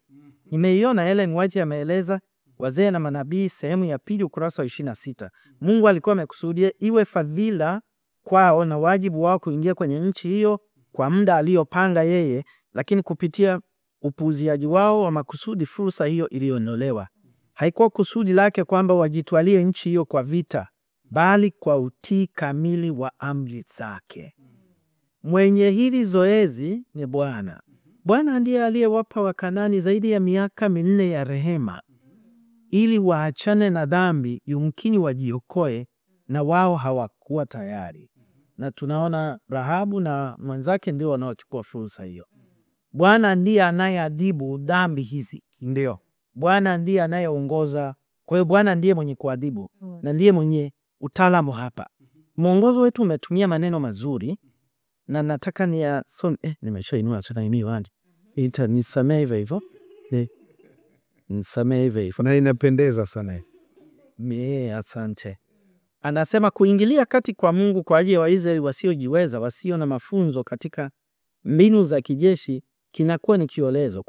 Nimeiona Ellen White ameeleza Wazee na Manabii sehemu ya 2 ukurasa wa 26. Mungu alikuwa amekusudia iwe fadhila kwao na wajibu wao kuingia kwenye nchi hiyo kwa muda aliyopanga yeye, lakini kupitia upuuziaji wao wa makusudi fursa hiyo iliondolewa. Haikuwa kusudi lake kwamba wajitwalie nchi hiyo kwa vita, bali kwa utii kamili wa amri zake. Mwenye hili zoezi ni Bwana. Bwana ndiye aliyewapa Wakanani zaidi ya miaka 4 ya rehema ili waachane na dhambi, yumkini wajiokoe, na wao hawakuwa tayari. Na tunaona Rahabu na mwenzake ndio wanaochukua fursa hiyo. Bwana ndiye anayeadhibu dhambi hizi. Ndio. Bwana ndiye anayeongoza. Kwa hiyo Bwana ndiye mwenye kuadhibu na ndiye mwenye utaalamu hapa. Mwongozo wetu umetumia maneno mazuri na nataka nimeshainua tena imiwani. Nisamee hivyo. Nisamee hivyo. Na inapendeza sana. Asante. Anasema kuingilia kati kwa Mungu kwa ajili ya Waisraeli wasiojiweza, wasio na mafunzo katika mbinu za kijeshi kinakuwa ni kiolezo.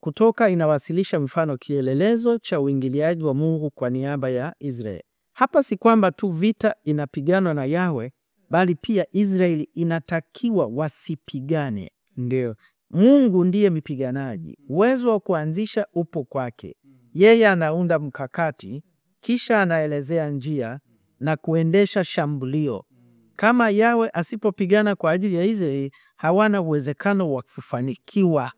Kutoka inawasilisha mfano kielelezo cha uingiliaji wa Mungu kwa niaba ya Israeli. Hapa si kwamba tu vita inapiganwa na Yahwe, bali pia Israeli inatakiwa wasipigane. Ndio. Mungu ndiye mpiganaji. Uwezo wa kuanzisha upo kwake. Yeye anaunda mkakati, kisha anaelezea njia na kuendesha shambulio. Kama Yahwe asipopigana kwa ajili ya Israeli, hawana uwezekano wa kufanikiwa.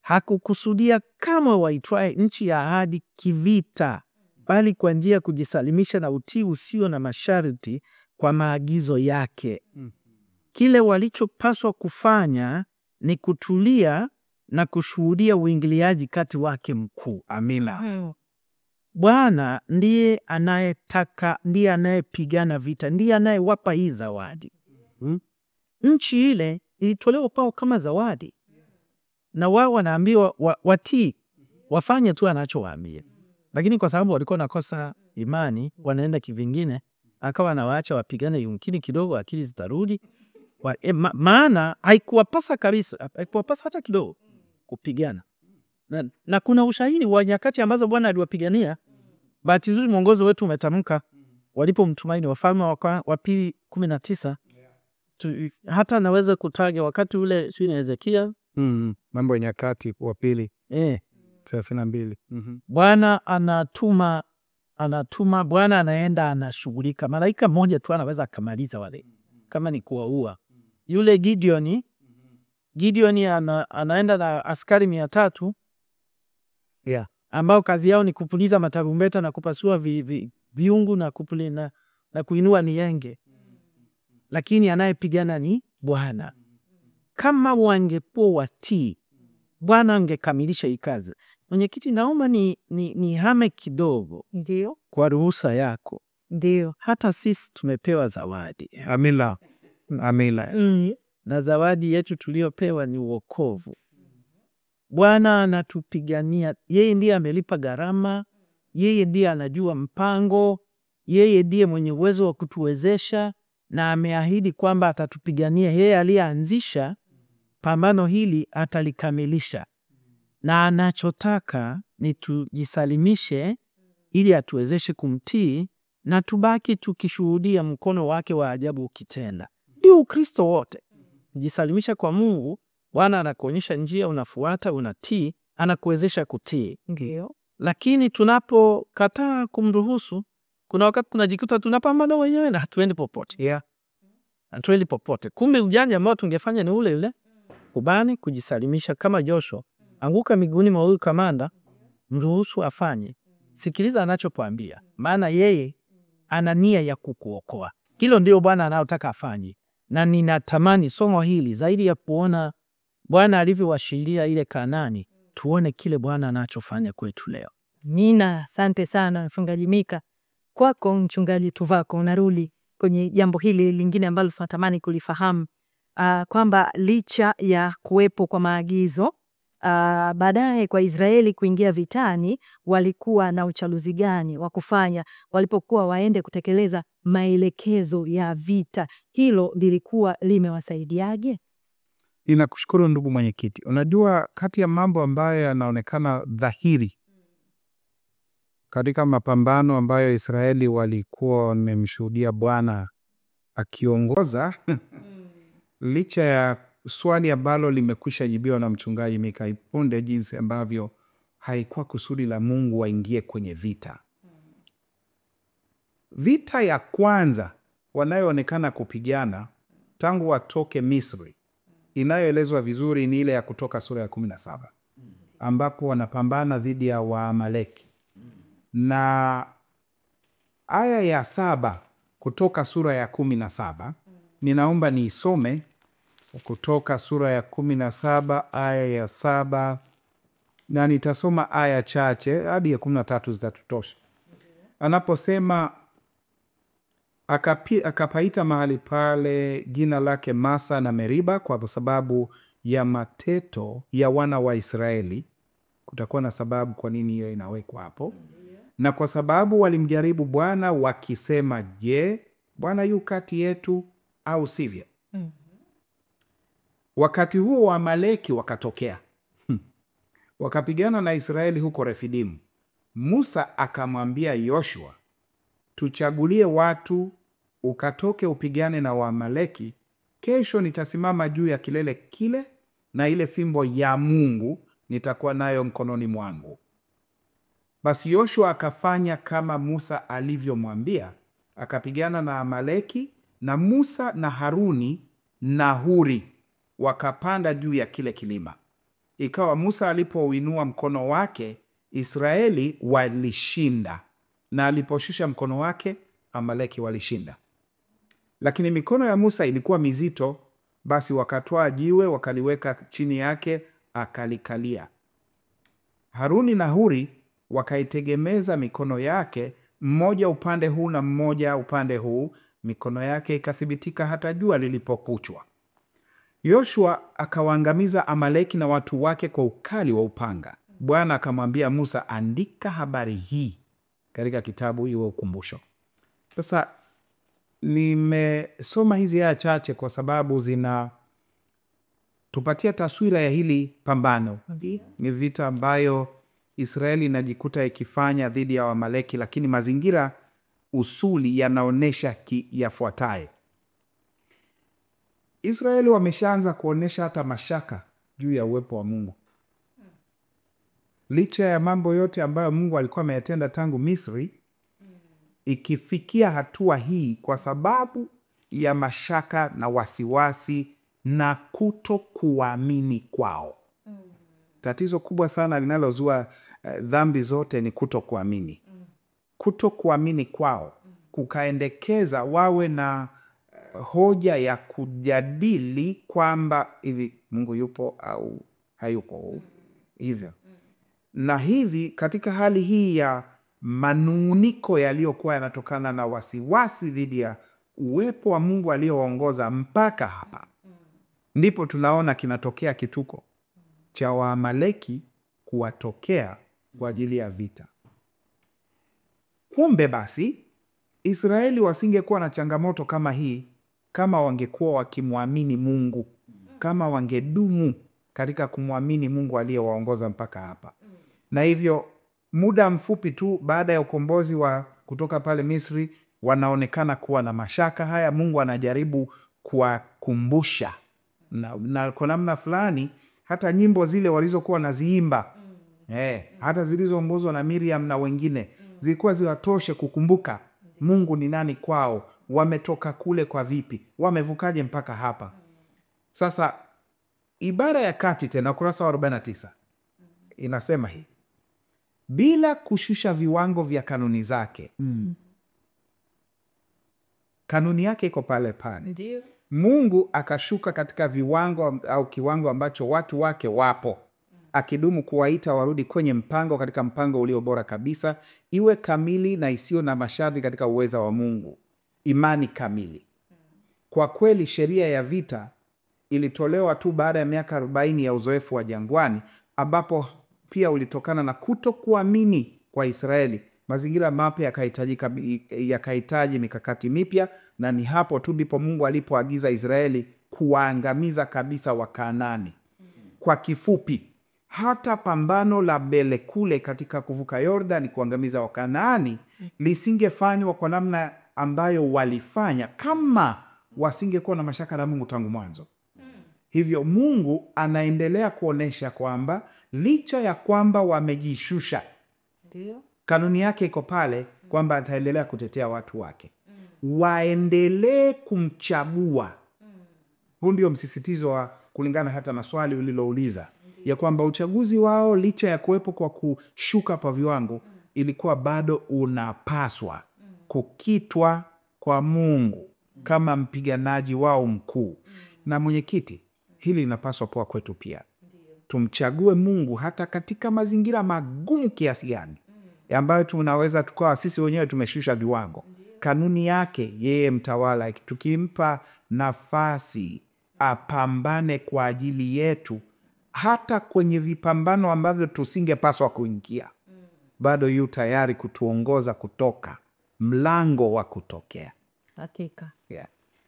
Hakukusudia kama waitwae nchi ya ahadi kivita, bali kwa njia kujisalimisha na utii usio na masharti kwa maagizo yake. Kile walichopaswa kufanya ni kutulia na kushuhudia uingiliaji kati wake mkuu. Amina. Bwana ndiye anayetaka, ndiye anayepigana vita, ndiye anayewapa hii zawadi. Nchi ile ilitolewa kwao kama zawadi. na wao wanaambiwa watii, wafanye tu anachowaambia. Lakini kwa sababu walikuwa nakosa imani, wanaenda kivingine, akawa anawaacha wapigane, yumkini kidogo akili zitarudi. Maana haikuwapasa kabisa, haikuwapasa hata kidogo kupigana. Na kuna ushahidi wa nyakati ambazo Bwana aliwapigania. Bahati nzuri mwongozo wetu umetamka walipomtumaini, Wafalme wa Pili 19. Hata naweza kutaja wakati ule sio Hezekia, Mambo ya Nyakati wa Pili 32. Bwana anatuma, Bwana anaenda anashughulika. Malaika mmoja tu anaweza akamaliza wale, kama ni kuwaua. Yule Gideoni anaenda na askari 300 ambao kazi yao ni kupuliza matarumbeta na kupasua viungu na kuinua nienge, lakini anayepigana ni Bwana. Kama wangepo watii, Bwana angekamilisha hii kazi. Mwenyekiti, naomba ni hame kidogo. Ndio. Kwa ruhusa yako. Ndio. Hata sisi tumepewa zawadi. Amina. Na zawadi yetu tuliopewa ni wokovu. Bwana anatupigania. Yeye ndiye amelipa gharama. Yeye ndiye anajua mpango. Yeye ndiye mwenye uwezo wa kutuwezesha, na ameahidi kwamba atatupigania. Yeye aliyeanzisha pambano hili atalikamilisha, na anachotaka ni tujisalimishe ili atuwezeshe kumtii na tubaki tukishuhudia mkono wake wa ajabu ukitenda. Ndio Ukristo wote. Jisalimisha kwa Mungu, Bwana anakuonyesha njia, unafuata, unatii, anakuwezesha kutii. Ndio. Lakini tunapokataa kumruhusu, kuna wakati tunajikuta tunapambana wenyewe na hatuendi popote. Hatuendi popote. Kumbe ujanja ambao tungefanya ni ule ule, kubani kujisalimisha kama Joshua. Anguka miguuni mwa huyu kamanda, mruhusu afanye. Sikiliza anachokuambia, maana yeye ana nia ya kukuokoa. Hilo ndio Bwana anayotaka afanye. Na ninatamani somo hili zaidi ya kuona Bwana alivyowashiria ile Kanaani, tuone kile Bwana anachofanya kwetu leo. Mina, asante sana Mchungaji Mika. Kwako Mchungaji Tuvako, narudi kwenye jambo hili lingine ambalo tunatamani kulifahamu, kwamba licha ya kuwepo kwa maagizo, baadaye kwa Israeli kuingia vitani, walikuwa na uchaguzi gani wa kufanya walipokuwa waende kutekeleza maelekezo ya vita? Hilo lilikuwa limewasaidiaje? Ninakushukuru ndugu mwenyekiti. Unajua, kati ya mambo ambayo yanaonekana dhahiri katika mapambano ambayo Israeli walikuwa wamemshuhudia Bwana akiongoza licha ya swali ambalo limekwisha jibiwa na mchungaji Mika ipunde, jinsi ambavyo haikuwa kusudi la Mungu waingie kwenye vita. Vita ya kwanza wanayoonekana kupigana tangu watoke Misri, inayoelezwa vizuri, ni ile ya Kutoka sura ya 17 ambapo wanapambana dhidi ya Waamaleki. Na aya ya 7 Kutoka sura ya 17, ninaomba niisome. Kutoka sura ya 17 aya ya 7, na nitasoma aya chache hadi ya 13 zitatutosha. Anaposema, akapaita mahali pale jina lake Masa na Meriba kwa sababu ya mateto ya wana wa Israeli. Kutakuwa na sababu kwa nini hiyo inawekwa hapo. Na kwa sababu walimjaribu Bwana wakisema, je, Bwana yu kati yetu au sivyo? Wakati huo Waamaleki wakatokea wakapigana na Israeli huko Refidimu. Musa akamwambia Yoshua, tuchagulie watu ukatoke upigane na Waamaleki. Kesho nitasimama juu ya kilele kile, na ile fimbo ya Mungu nitakuwa nayo mkononi mwangu. Basi Yoshua akafanya kama Musa alivyomwambia, akapigana na Amaleki, na Musa na Haruni na Huri wakapanda juu ya kile kilima. Ikawa Musa alipouinua mkono wake, Israeli walishinda, na aliposhusha mkono wake, Amaleki walishinda. Lakini mikono ya Musa ilikuwa mizito, basi wakatwaa jiwe wakaliweka chini yake, akalikalia. Haruni na Huri wakaitegemeza mikono yake, mmoja upande huu na mmoja upande huu. Mikono yake ikathibitika hata jua lilipokuchwa. Yoshua akawaangamiza Amaleki na watu wake kwa ukali wa upanga. Bwana akamwambia Musa, andika habari hii katika kitabu iwe ukumbusho. Sasa nimesoma hizi aya chache kwa sababu zinatupatia taswira ya hili pambano. Ni vita ambayo Israeli inajikuta ikifanya dhidi ya Amaleki, lakini mazingira usuli yanaonesha yafuatayo. Israeli wameshaanza kuonesha hata mashaka juu ya uwepo wa Mungu. Licha ya mambo yote ambayo Mungu alikuwa ameyatenda tangu Misri, ikifikia hatua hii kwa sababu ya mashaka na wasiwasi na kuto kuamini kwao. Tatizo kubwa sana linalozua dhambi zote ni kuto kuamini. Kuto kuamini kwao kukaendekeza wawe na hoja ya kujadili kwamba hivi Mungu yupo au hayupo hivyo. Na hivi katika hali hii ya manunguniko yaliyokuwa yanatokana na wasiwasi dhidi ya uwepo wa Mungu aliyoongoza mpaka hapa, ndipo tunaona kinatokea kituko cha Waamaleki kuwatokea kwa ajili ya vita. Kumbe basi Israeli wasingekuwa na changamoto kama hii kama wangekuwa wakimwamini Mungu, kama wangedumu katika kumwamini Mungu aliyewaongoza mpaka hapa. Na hivyo muda mfupi tu baada ya ukombozi wa kutoka pale Misri, wanaonekana kuwa na mashaka haya. Mungu anajaribu kuwakumbusha na kwa namna fulani hata nyimbo zile walizokuwa naziimba, hata zilizoongozwa na Miriam na wengine, zilikuwa ziwatoshe kukumbuka Mungu ni nani kwao, wametoka kule kwa vipi, wamevukaje mpaka hapa. Sasa ibara ya kati tena ukurasa wa 49 inasema hii: bila kushusha viwango vya kanuni zake. Kanuni yake iko pale pale. Mungu akashuka katika viwango au kiwango ambacho watu wake wapo, akidumu kuwaita warudi kwenye mpango, katika mpango ulio bora kabisa, iwe kamili na isiyo na masharti katika uweza wa Mungu, imani kamili. Kwa kweli sheria ya vita ilitolewa tu baada ya miaka 40 ya uzoefu wa jangwani, ambapo pia ulitokana na kutokuamini kwa Israeli. Mazingira mapya yakahitaji mikakati mipya, na ni hapo tu ndipo Mungu alipoagiza Israeli kuwaangamiza kabisa Wakanaani. Kwa kifupi, hata pambano la mbele kule katika kuvuka Yordani kuangamiza Wakanaani lisingefanywa kwa namna ambayo walifanya kama wasingekuwa na mashaka na Mungu tangu mwanzo. Hivyo Mungu anaendelea kuonesha kwamba licha ya kwamba wamejishusha, kanuni yake iko pale kwamba ataendelea kutetea watu wake. Waendelee kumchagua. Huu ndio msisitizo wa kulingana hata na swali ulilouliza, ya kwamba uchaguzi wao licha ya kuwepo kwa kushuka pa viwango, ilikuwa bado unapaswa kukitwa kwa Mungu kama mpiganaji wao mkuu. Na mwenyekiti, hili linapaswa poa kwetu pia. Tumchague Mungu hata katika mazingira magumu kiasi gani, ambayo tunaweza tukawa sisi wenyewe tumeshusha viwango. Kanuni yake yeye mtawala, tukimpa nafasi apambane kwa ajili yetu, hata kwenye vipambano ambavyo tusingepaswa kuingia, bado yu tayari kutuongoza kutoka mlango wa kutokea. Hakika.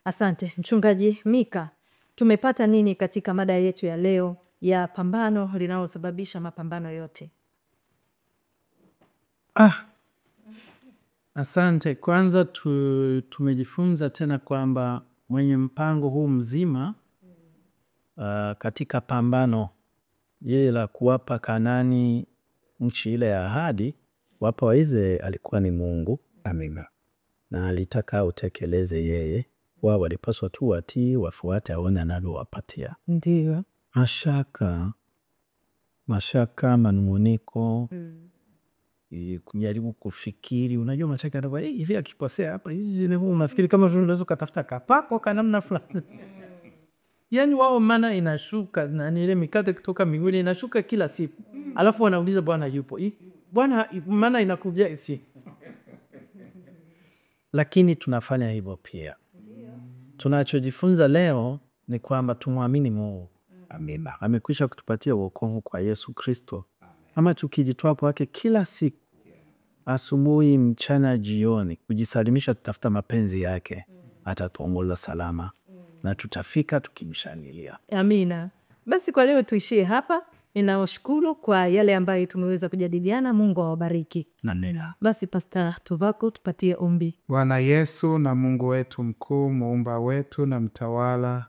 Asante Mchungaji Mika. Tumepata nini katika mada yetu ya leo ya pambano linalosababisha mapambano yote? Asante. Kwanza tumejifunza tena kwamba mwenye mpango huu mzima katika pambano yeye la kuwapa Kanaani nchi ile ya ahadi, wapa Waisraeli, alikuwa ni Mungu. Amina. Na alitaka utekeleze yeye. Wao walipaswa tu watii, wafuate, aone analowapatia. Ndio. Mashaka, manunguniko, kujaribu kufikiri. Unajua mashaka ndio hivi akikosea hapa, hivi unafikiri kama unaweza kutafuta kapako kana namna fulani. Yaani wao maana inashuka na ile mikate kutoka mbinguni inashuka kila siku. Alafu wanauliza Bwana yupo. Bwana maana inakuja isi. Lakini tunafanya hivyo pia. Tunachojifunza leo ni kwamba tumwamini Mungu. Amina. Amekwisha kutupatia wokovu kwa Yesu Kristo. Ama tukijitoa kwake kila siku, asubuhi, mchana, jioni, kujisalimisha, tutafuta mapenzi yake, atatuongoza salama na tutafika tukimshangilia. Amina. Basi kwa leo tuishie hapa. Ninawashukuru kwa yale ambayo tumeweza kujadiliana. Mungu awabariki. Amina. Basi Pastor Tuvako, tupatie ombi. Bwana Yesu na Mungu wetu mkuu, muumba wetu na mtawala,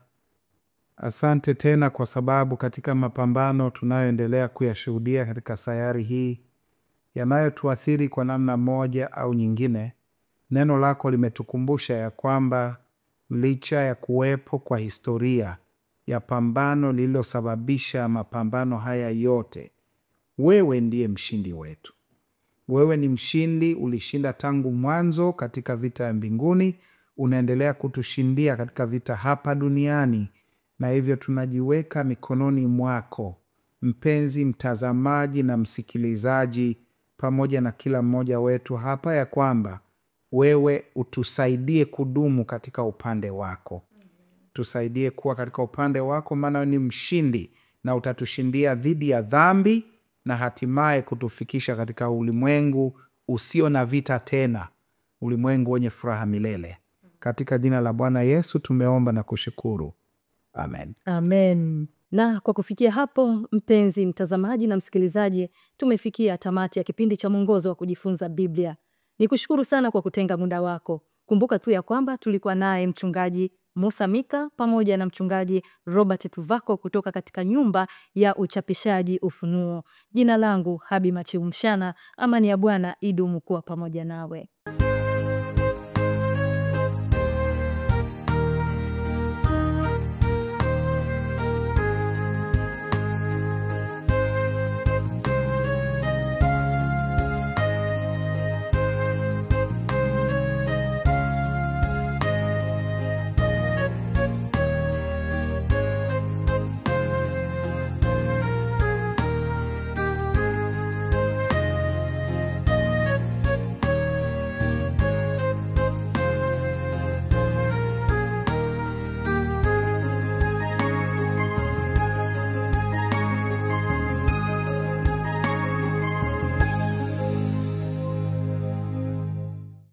asante tena kwa sababu katika mapambano tunayoendelea kuyashuhudia katika sayari hii yanayotuathiri kwa namna moja au nyingine, neno lako limetukumbusha ya kwamba licha ya kuwepo kwa historia ya pambano lililosababisha mapambano haya yote, wewe ndiye mshindi wetu. Wewe ni mshindi, ulishinda tangu mwanzo katika vita ya mbinguni, unaendelea kutushindia katika vita hapa duniani, na hivyo tunajiweka mikononi mwako, mpenzi mtazamaji na msikilizaji, pamoja na kila mmoja wetu hapa, ya kwamba wewe utusaidie kudumu katika upande wako. Tusaidie kuwa katika upande wako, maana ni mshindi na utatushindia dhidi ya dhambi na hatimaye kutufikisha katika ulimwengu usio na vita tena, ulimwengu wenye furaha milele. Katika jina la Bwana Yesu tumeomba na kushukuru. Amen. Amen. Na kwa kufikia hapo, mpenzi mtazamaji na msikilizaji, tumefikia tamati ya kipindi cha Mwongozo wa Kujifunza Biblia. Nikushukuru sana kwa kutenga muda wako. Kumbuka tu ya kwamba tulikuwa naye mchungaji Musa Mika pamoja na mchungaji Robert Tuvako kutoka katika nyumba ya uchapishaji Ufunuo. Jina langu Habi Machiumshana. Amani ya Bwana idumu kuwa pamoja nawe.